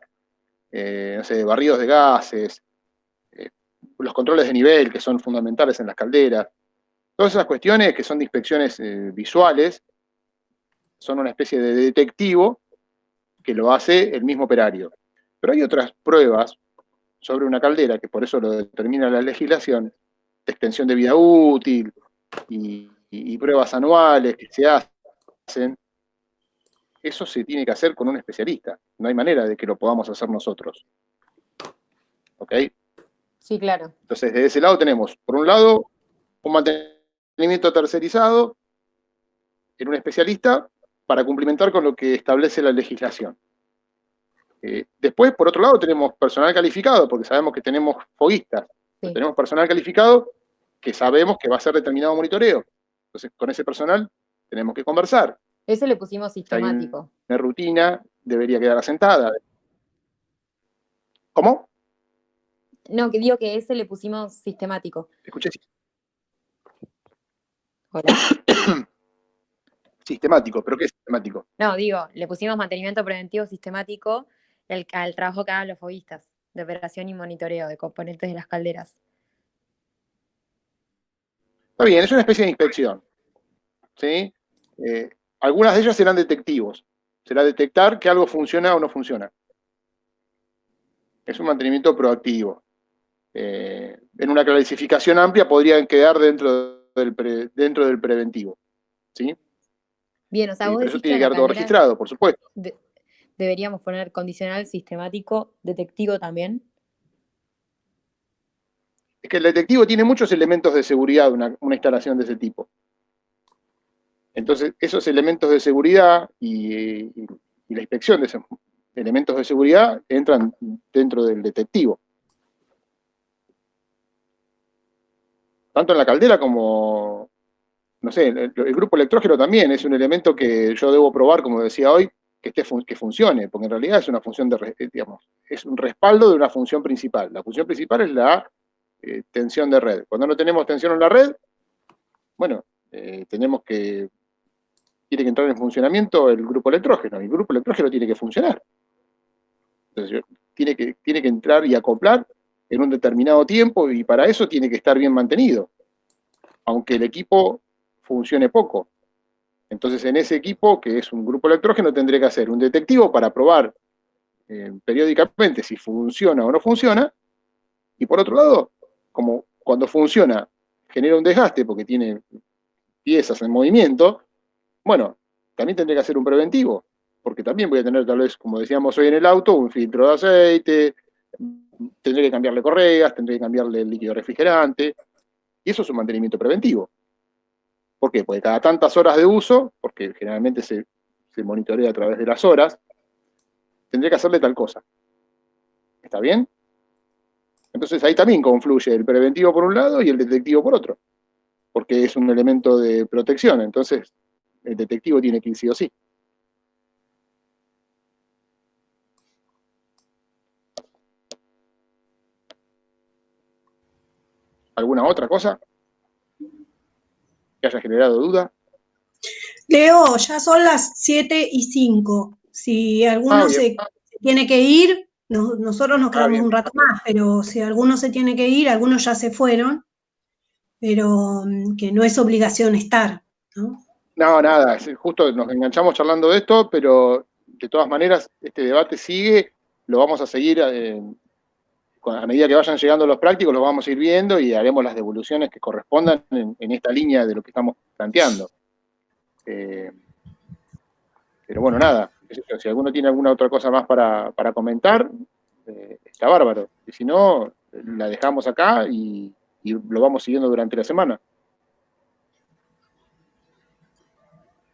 No sé, barridos de gases, los controles de nivel que son fundamentales en las calderas. Todas esas cuestiones que son de inspecciones visuales son una especie de detectivo que lo hace el mismo operario. Pero hay otras pruebas sobre una caldera, que por eso lo determina la legislación, de extensión de vida útil y pruebas anuales que se hacen. Eso se tiene que hacer con un especialista. No hay manera de que lo podamos hacer nosotros. ¿Ok? Sí, claro. Entonces, de ese lado tenemos, por un lado, un mantenimiento tercerizado en un especialista para cumplimentar con lo que establece la legislación. Después, por otro lado, tenemos personal calificado, porque sabemos que tenemos foguistas. Sí. Tenemos personal calificado que sabemos que va a ser determinado monitoreo. Entonces, con ese personal tenemos que conversar. Ese le pusimos Si hay sistemático. una rutina, debería quedar asentada. ¿Cómo? No, que digo que ese le pusimos sistemático. Escuché. ¿Hola? Sistemático, ¿pero qué es sistemático? No, digo, le pusimos mantenimiento preventivo sistemático al trabajo que hagan los foguistas, de operación y monitoreo de componentes de las calderas. Está bien, es una especie de inspección. ¿Sí? Algunas de ellas serán detectivos. Será detectar que algo funciona o no funciona. Es un mantenimiento proactivo. En una clasificación amplia podrían quedar dentro del preventivo. ¿Sí? Bien, o sea, vos Pero eso decís que tiene a que la quedar todo caldera registrado, por supuesto. deberíamos poner condicional, sistemático, detectivo también. Es que el detectivo tiene muchos elementos de seguridad, una instalación de ese tipo. Entonces, esos elementos de seguridad y la inspección de esos elementos de seguridad entran dentro del detectivo. Tanto en la caldera como, no sé, el grupo electrógeno también es un elemento que yo debo probar, como decía hoy, que funcione, porque en realidad es una función digamos, es un respaldo de una función principal. La función principal es la tensión de red. Cuando no tenemos tensión en la red, bueno, tiene que entrar en funcionamiento el grupo electrógeno, y el grupo electrógeno tiene que funcionar. Entonces, tiene que entrar y acoplar en un determinado tiempo, y para eso tiene que estar bien mantenido, aunque el equipo funcione poco. Entonces, en ese equipo, que es un grupo electrógeno, tendré que hacer un detectivo para probar periódicamente si funciona o no funciona, y por otro lado, como cuando funciona genera un desgaste porque tiene piezas en movimiento, bueno, también tendré que hacer un preventivo, porque también voy a tener, tal vez, como decíamos hoy en el auto, un filtro de aceite, tendré que cambiarle correas, tendré que cambiarle el líquido refrigerante, y eso es un mantenimiento preventivo. ¿Por qué? Porque cada tantas horas de uso, porque generalmente se monitorea a través de las horas, tendré que hacerle tal cosa. ¿Está bien? Entonces ahí también confluye el preventivo por un lado y el detectivo por otro, porque es un elemento de protección. Entonces el detectivo tiene que ir sí o sí. ¿Alguna otra cosa que haya generado duda? Leo, ya son las 7:05. Si alguno Bien. se tiene que ir, nosotros nos quedamos Bien. un rato más, pero si alguno se tiene que ir, algunos ya se fueron, pero que no es obligación estar, ¿no? No, nada, justo nos enganchamos charlando de esto, pero de todas maneras este debate sigue, lo vamos a seguir a medida que vayan llegando los prácticos, lo vamos a ir viendo y haremos las devoluciones que correspondan en esta línea de lo que estamos planteando. Pero bueno, nada, si alguno tiene alguna otra cosa más para comentar, está bárbaro. Y si no, la dejamos acá y lo vamos siguiendo durante la semana.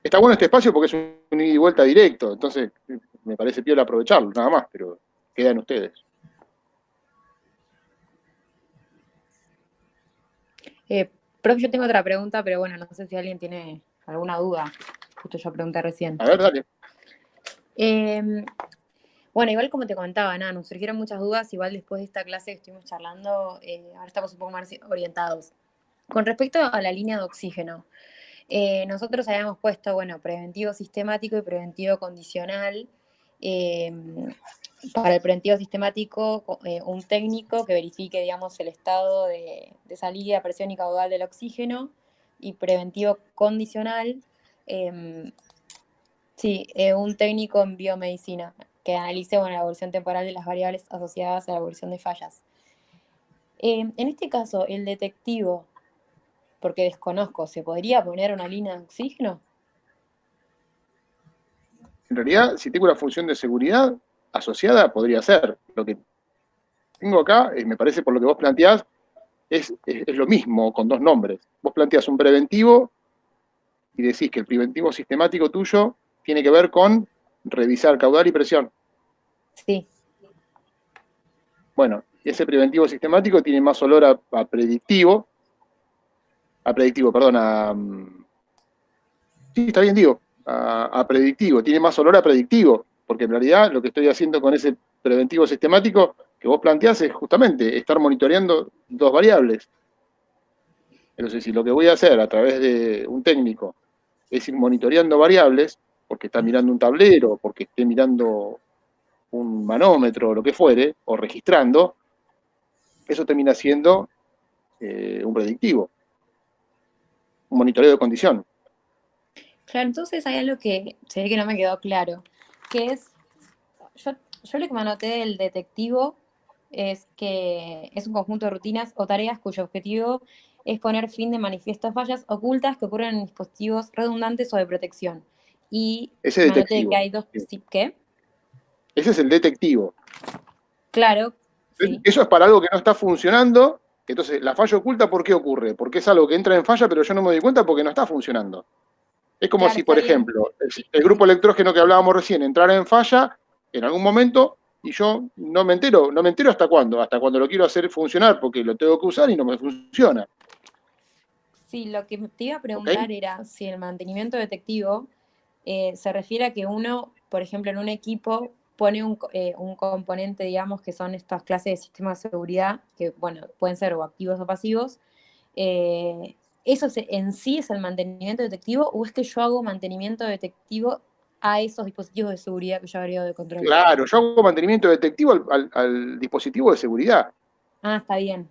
Está bueno este espacio porque es un ida y vuelta directo, entonces me parece piola aprovecharlo, nada más, pero quedan ustedes. Profe, yo tengo otra pregunta, pero bueno, no sé si alguien tiene alguna duda. Justo yo pregunté recién. A ver, dale. Bueno, igual como te contaba, nada, nos surgieron muchas dudas, igual después de esta clase que estuvimos charlando, ahora estamos un poco más orientados. Con respecto a la línea de oxígeno, nosotros habíamos puesto, bueno, preventivo sistemático y preventivo condicional. Para el preventivo sistemático, un técnico que verifique, digamos, el estado de salida, presión y caudal del oxígeno, y preventivo condicional, un técnico en biomedicina que analice, bueno, la evolución temporal de las variables asociadas a la evolución de fallas. En este caso, el detectivo, porque desconozco, ¿se podría poner una línea de oxígeno? En realidad, si tengo una función de seguridad asociada, podría ser. Lo que tengo acá, me parece por lo que vos planteás, es lo mismo con dos nombres. Vos planteás un preventivo y decís que el preventivo sistemático tuyo tiene que ver con revisar caudal y presión. Sí. Bueno, ese preventivo sistemático tiene más olor a predictivo. Sí, está bien, digo, a predictivo. Tiene más olor a predictivo, porque en realidad lo que estoy haciendo con ese preventivo sistemático que vos planteás es justamente estar monitoreando dos variables. Entonces, si lo que voy a hacer a través de un técnico es ir monitoreando variables, porque está mirando un tablero, porque esté mirando un manómetro o lo que fuere, o registrando, eso termina siendo un predictivo, un monitoreo de condición. Claro, entonces hay algo que se ve que no me quedó claro, que es, yo lo que me anoté del detectivo es que es un conjunto de rutinas o tareas cuyo objetivo es poner fin de manifiesto a fallas ocultas que ocurren en dispositivos redundantes o de protección. Y Ese me anoté detectivo. que hay dos... ¿Qué? Ese es el detectivo. Claro, sí. Eso es para algo que no está funcionando. Entonces, la falla oculta, ¿por qué ocurre? Porque es algo que entra en falla, pero yo no me doy cuenta porque no está funcionando. Es como Claro, si, está por bien. ejemplo, el grupo electrógeno que hablábamos recién entrara en falla en algún momento y yo no me entero hasta cuándo, hasta cuando lo quiero hacer funcionar porque lo tengo que usar y no me funciona. Sí, lo que te iba a ¿Ok? preguntar era si el mantenimiento detectivo se refiere a que uno, por ejemplo, en un equipo pone un componente, digamos, que son estas clases de sistemas de seguridad, que, bueno, pueden ser o activos o pasivos. ¿Eso en sí es el mantenimiento detectivo o es que yo hago mantenimiento detectivo a esos dispositivos de seguridad que yo agrego de control? Claro, yo hago mantenimiento detectivo al dispositivo de seguridad. Ah, está bien.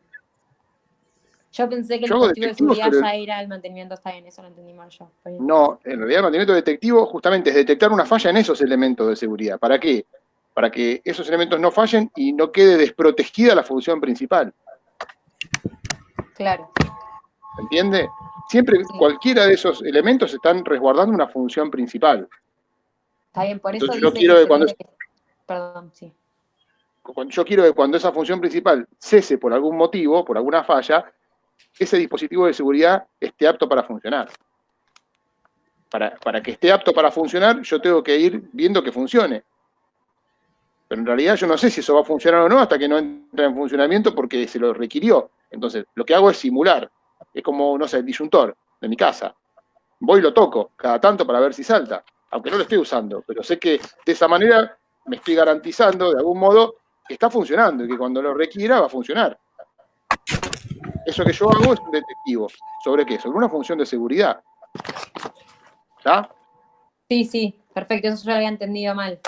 Yo pensé que el Yo hago dispositivo de detectivo seguridad sobre ya era el mantenimiento, está bien, eso lo entendí mal yo. Está bien. No, en realidad el mantenimiento detectivo justamente es detectar una falla en esos elementos de seguridad. ¿Para qué? Para que esos elementos no fallen y no quede desprotegida la función principal. Claro, ¿Entiende? Siempre sí, cualquiera de esos elementos están resguardando una función principal. está bien. Por eso Entonces yo dice que quiero que se tiene que... Perdón, sí. cuando esa función principal cese por algún motivo, por alguna falla, ese dispositivo de seguridad esté apto para funcionar. Para que esté apto para funcionar, yo tengo que ir viendo que funcione. Pero en realidad yo no sé si eso va a funcionar o no hasta que no entra en funcionamiento porque se lo requirió. Entonces, lo que hago es simular. Es como, no sé, el disyuntor de mi casa. Voy y lo toco cada tanto para ver si salta, aunque no lo esté usando. Pero sé que de esa manera me estoy garantizando, de algún modo, que está funcionando y que cuando lo requiera va a funcionar. Eso que yo hago es un detectivo. ¿Sobre qué? Sobre una función de seguridad. ¿Está? Sí, sí, perfecto, eso yo lo había entendido mal.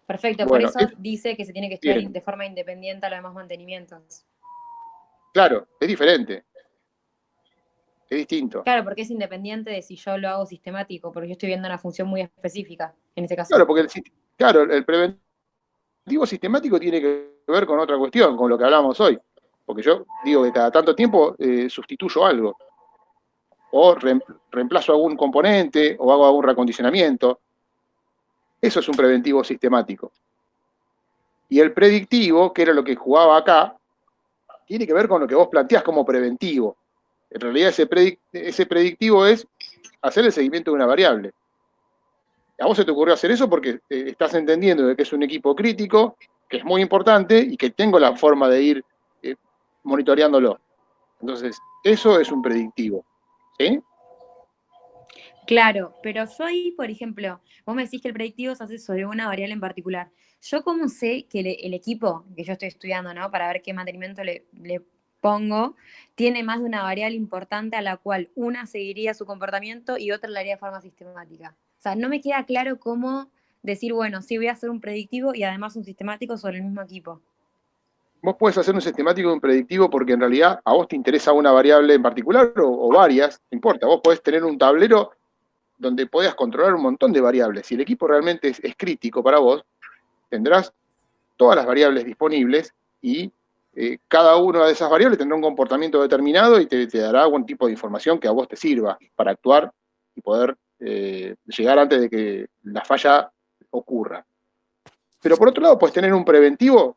Perfecto, por Bueno, eso es dice que se tiene que estudiar bien. de forma independiente a los demás mantenimientos. Claro, es diferente. Es distinto. Claro, porque es independiente de si yo lo hago sistemático, porque yo estoy viendo una función muy específica en ese caso. Claro, porque el preventivo sistemático tiene que ver con otra cuestión, con lo que hablamos hoy. Porque yo digo que cada tanto tiempo sustituyo algo, o reemplazo algún componente, o hago algún reacondicionamiento. Eso es un preventivo sistemático. Y el predictivo, que era lo que jugaba acá, tiene que ver con lo que vos planteás como preventivo. En realidad ese predictivo es hacer el seguimiento de una variable. A vos se te ocurrió hacer eso porque estás entendiendo de que es un equipo crítico, que es muy importante y que tengo la forma de ir monitoreándolo. Entonces, eso es un predictivo. ¿Sí? Claro, pero yo ahí, por ejemplo, vos me decís que el predictivo se hace sobre una variable en particular. ¿Yo cómo sé que el equipo que yo estoy estudiando, ¿no? Para ver qué mantenimiento le pongo, tiene más de una variable importante a la cual una seguiría su comportamiento y otra la haría de forma sistemática? O sea, no me queda claro cómo decir, bueno, sí voy a hacer un predictivo y además un sistemático sobre el mismo equipo. Vos podés hacer un sistemático y un predictivo porque en realidad a vos te interesa una variable en particular o varias, no importa. Vos podés tener un tablero donde podés controlar un montón de variables. Si el equipo realmente es crítico para vos, tendrás todas las variables disponibles y cada una de esas variables tendrá un comportamiento determinado y te dará algún tipo de información que a vos te sirva para actuar y poder llegar antes de que la falla ocurra. Pero por otro lado, puedes tener un preventivo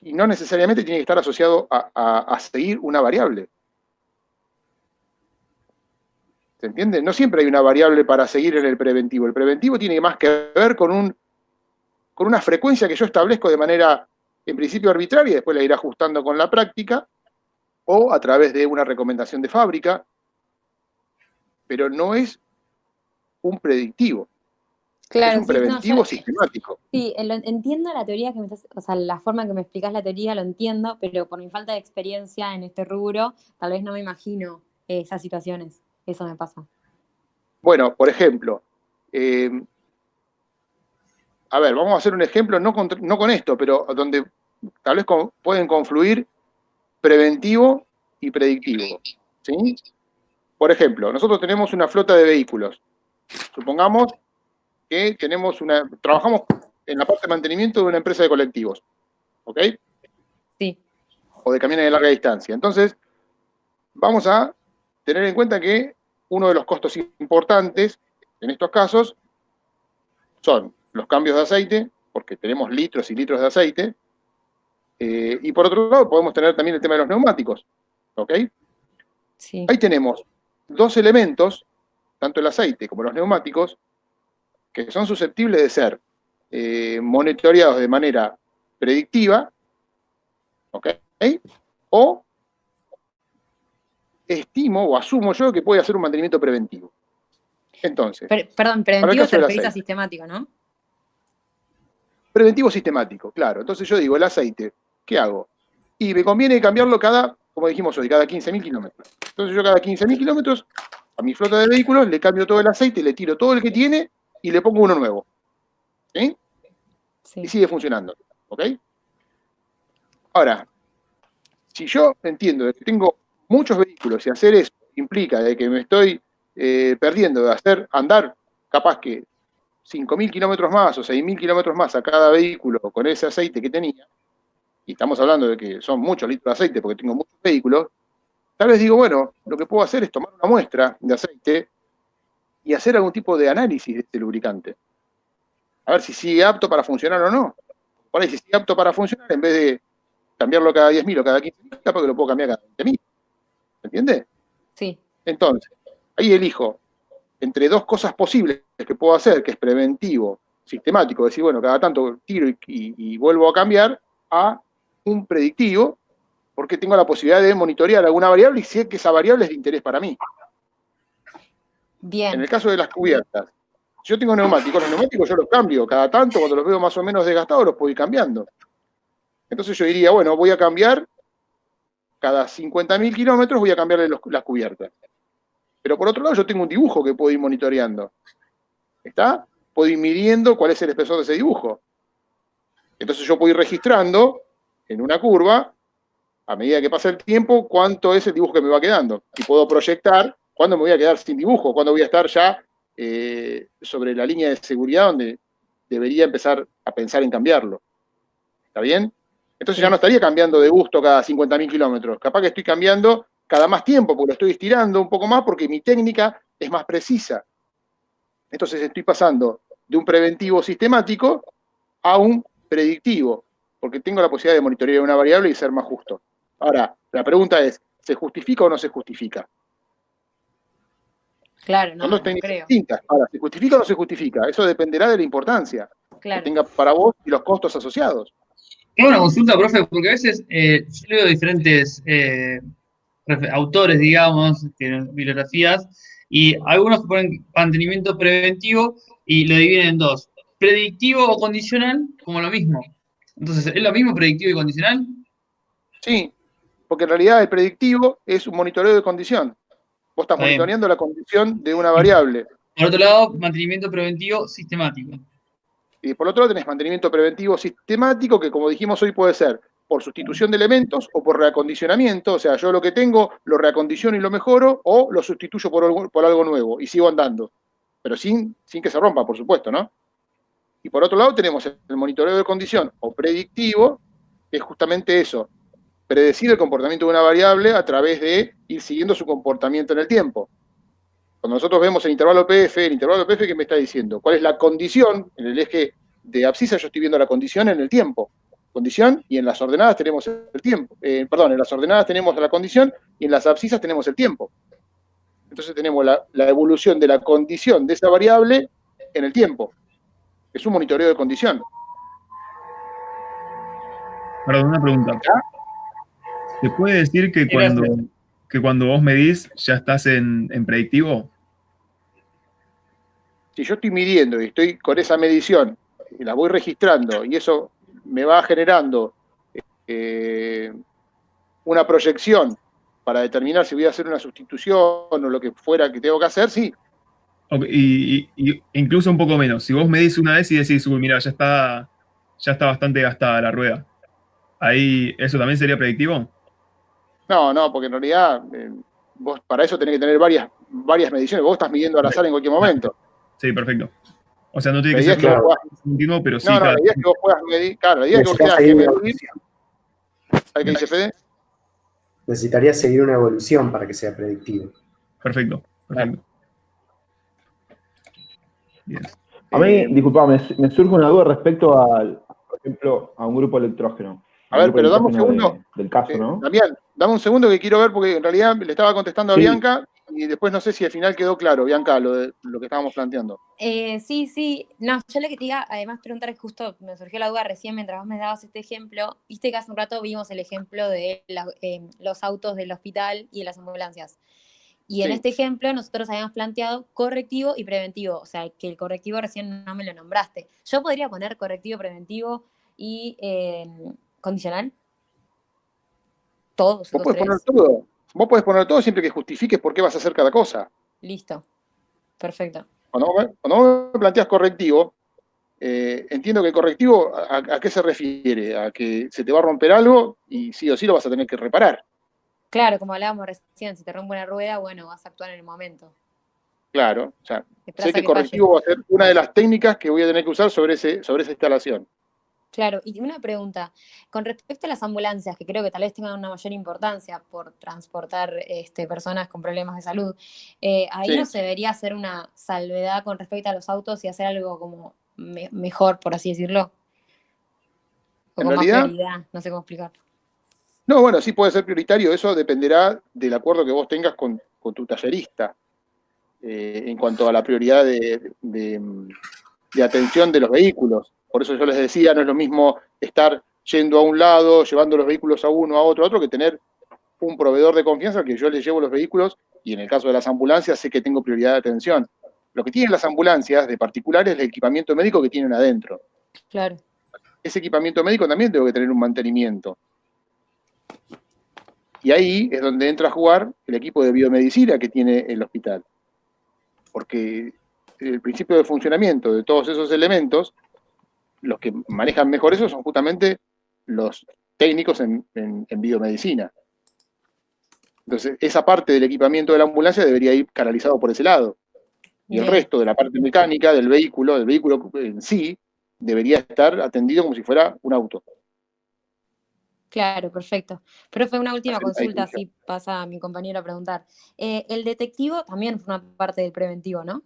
y no necesariamente tiene que estar asociado a seguir una variable. ¿Se entiende? No siempre hay una variable para seguir en el preventivo. El preventivo tiene más que ver con una frecuencia que yo establezco de manera, en principio, arbitraria, y después la iré ajustando con la práctica, o a través de una recomendación de fábrica, pero no es un predictivo, es Claro, un sí, no, yo preventivo sistemático. sí, entiendo la teoría que me estás, o sea, la forma en que me explicas la teoría lo entiendo, pero por mi falta de experiencia en este rubro, tal vez no me imagino esas situaciones. Eso me pasa. Bueno, por ejemplo, eh, a ver, vamos a hacer un ejemplo, no con esto, pero donde tal vez pueden confluir preventivo y predictivo. ¿Sí? Por ejemplo, nosotros tenemos una flota de vehículos. Supongamos que trabajamos en la parte de mantenimiento de una empresa de colectivos, ¿ok? Sí, O de camiones de larga distancia. Entonces, vamos a tener en cuenta que uno de los costos importantes en estos casos son los cambios de aceite, porque tenemos litros y litros de aceite, y por otro lado podemos tener también el tema de los neumáticos, ¿ok? sí, Ahí tenemos dos elementos tanto el aceite como los neumáticos, que son susceptibles de ser monitoreados de manera predictiva, ¿ok? O estimo o asumo yo que puede hacer un mantenimiento preventivo. Entonces, Perdón, para el preventivo caso te del referís a aceite. sistemático, ¿no? Preventivo sistemático, claro. Entonces yo digo, el aceite, ¿qué hago? Y me conviene cambiarlo cada, como dijimos hoy, cada 15.000 kilómetros. Entonces yo cada 15.000 kilómetros a mi flota de vehículos le cambio todo el aceite, le tiro todo el que tiene y le pongo uno nuevo. ¿Sí? Sí. Y sigue funcionando. ¿Ok? Ahora, si yo entiendo que tengo muchos vehículos y hacer eso implica de que me estoy perdiendo de hacer andar capaz que 5.000 kilómetros más o 6.000 kilómetros más a cada vehículo con ese aceite que tenía, y estamos hablando de que son muchos litros de aceite porque tengo muchos vehículos, tal vez digo, bueno, lo que puedo hacer es tomar una muestra de aceite y hacer algún tipo de análisis de este lubricante. A ver si sigue apto para funcionar o no. Por ahí, si sigue apto para funcionar, en vez de cambiarlo cada 10.000 o cada 15.000, capaz que lo puedo cambiar cada 20.000. ¿Se entiende? Sí. Entonces, ahí elijo entre dos cosas posibles que puedo hacer, que es preventivo, sistemático, decir, bueno, cada tanto tiro y vuelvo a cambiar, a un predictivo, porque tengo la posibilidad de monitorear alguna variable y sé que esa variable es de interés para mí. Bien. En el caso de las cubiertas, si yo tengo neumáticos, los neumáticos yo los cambio cada tanto, cuando los veo más o menos desgastados, los puedo ir cambiando. Entonces yo diría, bueno, voy a cambiar cada 50.000 kilómetros, voy a cambiarle las cubiertas. Pero por otro lado, yo tengo un dibujo que puedo ir monitoreando. ¿Está? Puedo ir midiendo cuál es el espesor de ese dibujo. Entonces yo puedo ir registrando en una curva, a medida que pasa el tiempo, cuánto es el dibujo que me va quedando. Y puedo proyectar cuándo me voy a quedar sin dibujo, cuándo voy a estar ya sobre la línea de seguridad donde debería empezar a pensar en cambiarlo. ¿Está bien? Entonces ya no estaría cambiando de gusto cada 50.000 kilómetros. Capaz que estoy cambiando cada más tiempo, porque lo estoy estirando un poco más, porque mi técnica es más precisa. Entonces estoy pasando de un preventivo sistemático a un predictivo, porque tengo la posibilidad de monitorear una variable y ser más justo. Ahora, la pregunta es, ¿se justifica o no se justifica? Claro, Son no, dos no técnicas creo. distintas. Ahora, ¿se justifica o no se justifica? Eso dependerá de la importancia que Claro. tenga para vos y los costos asociados. Tengo una consulta, profe, porque a veces yo leo diferentes autores, digamos, bibliografías, y algunos ponen mantenimiento preventivo y lo dividen en dos: predictivo o condicional, como lo mismo. Entonces, ¿es lo mismo predictivo y condicional? Sí, porque en realidad el predictivo es un monitoreo de condición. Vos estás Está bien. monitoreando la condición de una Y variable. por otro lado, mantenimiento preventivo sistemático. Y por otro lado tenés mantenimiento preventivo sistemático, que como dijimos hoy puede ser por sustitución de elementos o por reacondicionamiento. O sea, yo lo que tengo lo reacondiciono y lo mejoro, o lo sustituyo por algo nuevo y sigo andando. Pero sin que se rompa, por supuesto, ¿no? Y por otro lado tenemos el monitoreo de condición o predictivo, que es justamente eso, predecir el comportamiento de una variable a través de ir siguiendo su comportamiento en el tiempo. Cuando nosotros vemos el intervalo PF, ¿qué me está diciendo? ¿Cuál es la condición? En el eje de abscisa yo estoy viendo la condición en el tiempo. Condición, y en las ordenadas tenemos el tiempo. En las ordenadas tenemos la condición y en las abscisas tenemos el tiempo. Entonces tenemos la evolución de la condición de esa variable en el tiempo. Es un monitoreo de condición. Perdón, una pregunta. ¿Se puede decir que cuando vos medís ya estás en predictivo? Si yo estoy midiendo y estoy con esa medición y la voy registrando y eso me va generando una proyección para determinar si voy a hacer una sustitución o lo que fuera que tengo que hacer, sí. Okay, y incluso un poco menos. Si vos medís una vez y decís, uy, mira, ya está bastante gastada la rueda. Ahí, ¿eso también sería predictivo? No, porque en realidad vos para eso tenés que tener varias mediciones. Vos estás midiendo al azar en cualquier momento. Sí, perfecto. O sea, no tiene La que idea ser es que vos puedas, continuo, pero sí la cada... idea es que vos puedas medir, claro, la idea es que vos Necesitas tengas que seguir una medir. evolución. ¿Sabes qué dice Fede? Necesitaría seguir una evolución para que sea predictivo. Perfecto. Bien. A mí, disculpame, me surge una duda respecto por ejemplo, a un grupo electrógeno. A ver, pero dame un segundo. Del caso, ¿no? Damián, dame un segundo que quiero ver porque en realidad le estaba contestando a Sí. Bianca y después no sé si al final quedó claro, Bianca, lo que estábamos planteando. Sí. No, yo lo que te iba además preguntar es justo, me surgió la duda recién mientras vos me dabas este ejemplo. Viste que hace un rato vimos el ejemplo de los autos del hospital y de las ambulancias. Y en Sí. este ejemplo nosotros habíamos planteado correctivo y preventivo. O sea, que el correctivo recién no me lo nombraste. ¿Yo podría poner correctivo, preventivo y condicional? Todos Vos esos podés poner tres. todo. Vos podés poner todo siempre que justifiques por qué vas a hacer cada cosa. Listo. Perfecto. Cuando vos me planteas correctivo, entiendo que el correctivo, ¿a qué se refiere? A que se te va a romper algo y sí o sí lo vas a tener que reparar. Claro, como hablábamos recién, si te rompe una rueda, bueno, vas a actuar en el momento. Claro, o sea, Esperás sé a que que falle. correctivo va a ser una de las técnicas que voy a tener que usar sobre esa instalación. Claro, y una pregunta, con respecto a las ambulancias, que creo que tal vez tengan una mayor importancia por transportar personas con problemas de salud, ahí Sí. no se debería hacer una salvedad con respecto a los autos y hacer algo como mejor, por así decirlo, o En con más realidad, prioridad, no sé cómo explicar. no, bueno, sí puede ser prioritario, eso dependerá del acuerdo que vos tengas con tu tallerista en cuanto a la prioridad de atención de los vehículos. Por eso yo les decía, no es lo mismo estar yendo a un lado, llevando los vehículos a uno, a otro, que tener un proveedor de confianza al que yo le llevo los vehículos y en el caso de las ambulancias sé que tengo prioridad de atención. Lo que tienen las ambulancias de particular es el equipamiento médico que tienen adentro. Claro. Ese equipamiento médico también tengo que tener un mantenimiento. Y ahí es donde entra a jugar el equipo de biomedicina que tiene el hospital. Porque el principio de funcionamiento de todos esos elementos, los que manejan mejor eso son justamente los técnicos en biomedicina. Entonces, esa parte del equipamiento de la ambulancia debería ir canalizado por ese lado. Y el Bien. resto de la parte mecánica del vehículo en sí, debería estar atendido como si fuera un auto. Claro, perfecto. Profe, una última Hacer una consulta, distinción. así pasa a mi compañero a preguntar. El detectivo también forma parte del preventivo, ¿no?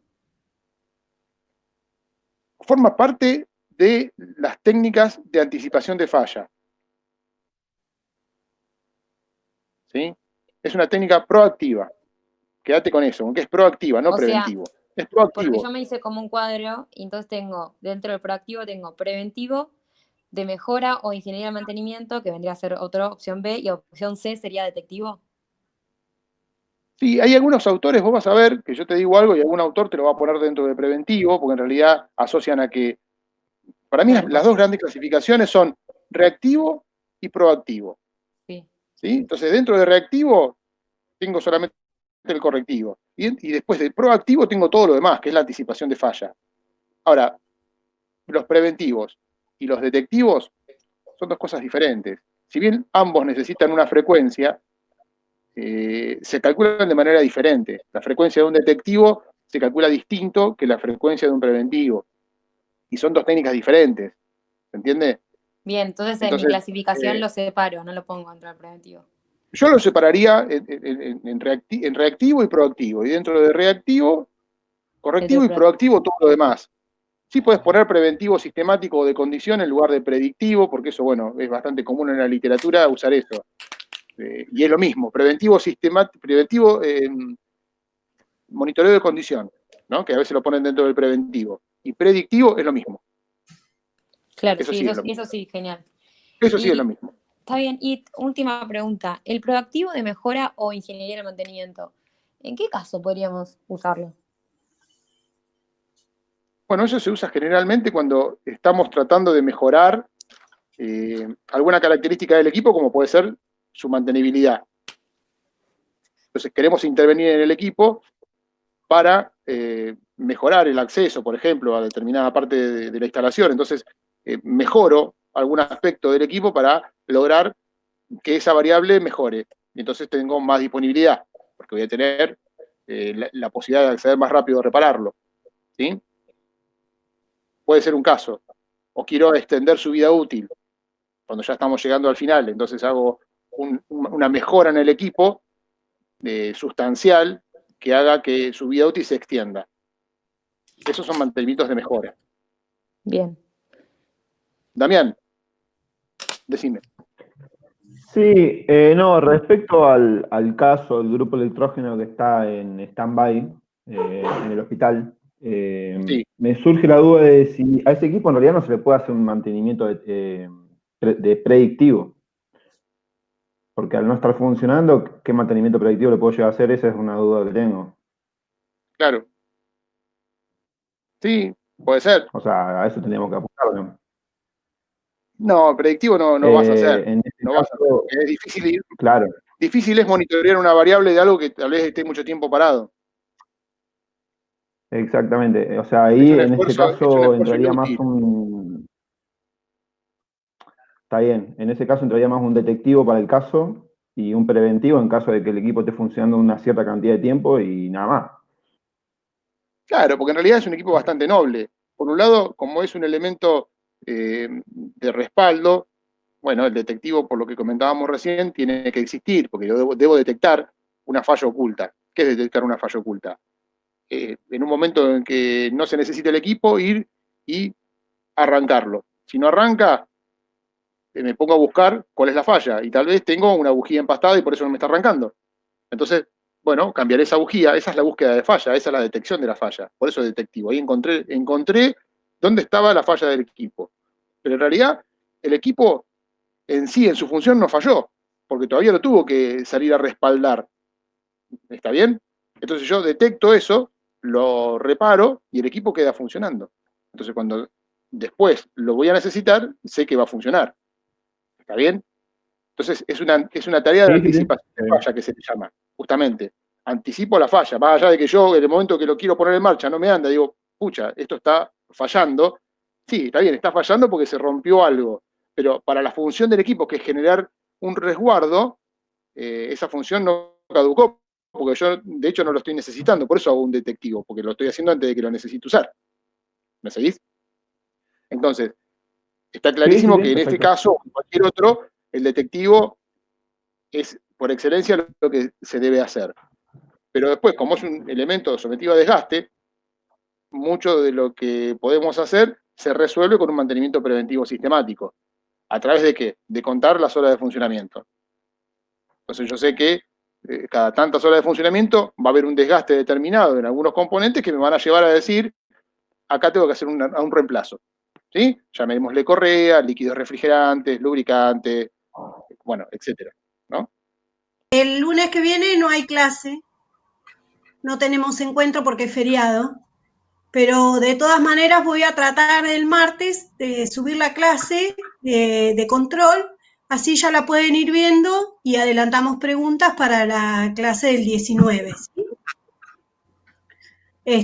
Forma parte de las técnicas de anticipación de falla. ¿Sí? Es una técnica proactiva. Quédate con eso, aunque es proactiva, no O sea, preventivo. Es porque proactivo. yo me hice como un cuadro y entonces tengo, dentro del proactivo tengo preventivo, de mejora o ingeniería de mantenimiento, que vendría a ser otra opción B, y opción C sería detectivo. Sí, hay algunos autores, vos vas a ver que yo te digo algo y algún autor te lo va a poner dentro de preventivo, porque en realidad asocian a que, para mí Claro, las dos grandes clasificaciones son reactivo y proactivo. sí. ¿Sí? Entonces, dentro de reactivo tengo solamente el correctivo. Y después de proactivo tengo todo lo demás, que es la anticipación de falla. Ahora, los preventivos y los detectivos son dos cosas diferentes. Si bien ambos necesitan una frecuencia, se calculan de manera diferente. La frecuencia de un detectivo se calcula distinto que la frecuencia de un preventivo. Y son dos técnicas diferentes. ¿Se entiende? Bien, entonces en mi Entonces, clasificación lo separo, no lo pongo dentro del preventivo. yo lo separaría en reactivo y proactivo. Y dentro de reactivo, Dentro correctivo del y proactivo. proactivo, todo lo demás. Sí puedes poner preventivo sistemático o de condición en lugar de predictivo, porque eso, bueno, es bastante común en la literatura usar eso. Y es lo mismo, preventivo monitoreo de condición, ¿no? Que a veces lo ponen dentro del preventivo. Y predictivo es lo mismo. Claro, Eso sí, sí es lo mismo. eso sí, genial. Eso sí es lo Y mismo. está bien, y última pregunta, ¿el proactivo de mejora o ingeniería de mantenimiento, en qué caso podríamos usarlo? Bueno, eso se usa generalmente cuando estamos tratando de mejorar alguna característica del equipo, como puede ser su mantenibilidad. Entonces queremos intervenir en el equipo para mejorar el acceso, por ejemplo, a determinada parte de la instalación. Entonces, mejoro algún aspecto del equipo para lograr que esa variable mejore. Y entonces tengo más disponibilidad, porque voy a tener la posibilidad de acceder más rápido a repararlo. ¿Sí? Puede ser un caso. O quiero extender su vida útil, cuando ya estamos llegando al final. Entonces hago una mejora en el equipo sustancial que haga que su vida útil se extienda. Esos son mantenimientos de mejora. Bien. Damián, decime. Sí, no, respecto al caso del grupo electrógeno que está en stand-by en el hospital, Sí, me surge la duda de si a ese equipo en realidad no se le puede hacer un mantenimiento de predictivo, porque al no estar funcionando, ¿qué mantenimiento predictivo le puedo llegar a hacer? Esa es una duda que tengo. claro. Sí, puede ser. O sea, a eso tendríamos que apuntar, ¿no? No, predictivo no vas a hacer. En este No vas a hacer, caso, porque es claro, difícil es monitorear una variable de algo que tal vez esté mucho tiempo parado. exactamente. O sea, ahí en ese Es un caso esfuerzo entraría más inútil. está bien, en ese caso entraría más un detectivo para el caso y un preventivo en caso de que el equipo esté funcionando una cierta cantidad de tiempo y nada más. Claro, porque en realidad es un equipo bastante noble. Por un lado, como es un elemento de respaldo, bueno, el detectivo, por lo que comentábamos recién, tiene que existir, porque yo debo detectar una falla oculta. ¿Qué es detectar una falla oculta? En un momento en que no se necesita el equipo, ir y arrancarlo. Si no arranca, me pongo a buscar cuál es la falla y tal vez tengo una bujía empastada y por eso no me está arrancando. Entonces, bueno, cambiaré esa bujía, esa es la búsqueda de falla, esa es la detección de la falla, por eso es detectivo. Ahí encontré dónde estaba la falla del equipo. Pero en realidad, el equipo en sí, en su función, no falló, porque todavía lo tuvo que salir a respaldar. ¿Está bien? Entonces yo detecto eso, lo reparo y el equipo queda funcionando. Entonces cuando después lo voy a necesitar, sé que va a funcionar. ¿Está bien? Entonces es una tarea de Sí, sí, sí. anticipación de falla que se le llama, justamente. Anticipo la falla, más allá de que yo en el momento que lo quiero poner en marcha no me anda, digo, pucha, esto está fallando. Sí, está bien, está fallando porque se rompió algo, pero para la función del equipo, que es generar un resguardo, esa función no caducó, porque yo de hecho no lo estoy necesitando, por eso hago un detectivo, porque lo estoy haciendo antes de que lo necesite usar. ¿Me seguís? Entonces, está Sí, sí, clarísimo sí, que en este perfecto. caso, o en cualquier otro, el detectivo es por excelencia lo que se debe hacer. Pero después, como es un elemento sometido a desgaste, mucho de lo que podemos hacer se resuelve con un mantenimiento preventivo sistemático. ¿A través de qué? De contar las horas de funcionamiento. Entonces yo sé que cada tantas horas de funcionamiento va a haber un desgaste determinado en algunos componentes que me van a llevar a decir, acá tengo que hacer un reemplazo. ¿Sí? Llamémosle correa, líquidos refrigerantes, lubricantes, bueno, etcétera. ¿No? El lunes que viene no hay clase, no tenemos encuentro porque es feriado, pero de todas maneras voy a tratar el martes de subir la clase de control, así ya la pueden ir viendo y adelantamos preguntas para la clase del 19. ¿Sí?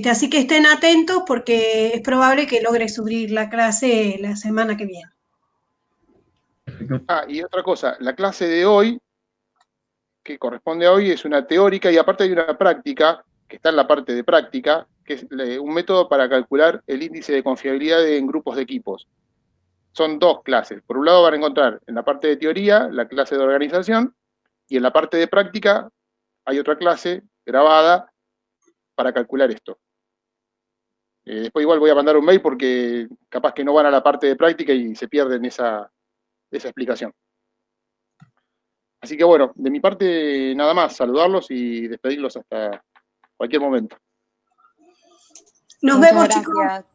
Así que estén atentos porque es probable que logre subir la clase la semana que viene. Perfecto. Ah, y otra cosa, la clase de hoy, que corresponde a hoy, es una teórica y aparte hay una práctica, que está en la parte de práctica, que es un método para calcular el índice de confiabilidad en grupos de equipos. Son dos clases. Por un lado van a encontrar en la parte de teoría la clase de organización y en la parte de práctica hay otra clase grabada para calcular esto. Después igual voy a mandar un mail porque capaz que no van a la parte de práctica y se pierden esa explicación. Así que bueno, de mi parte nada más, saludarlos y despedirlos hasta cualquier momento. Nos Muchas vemos, chicos. gracias.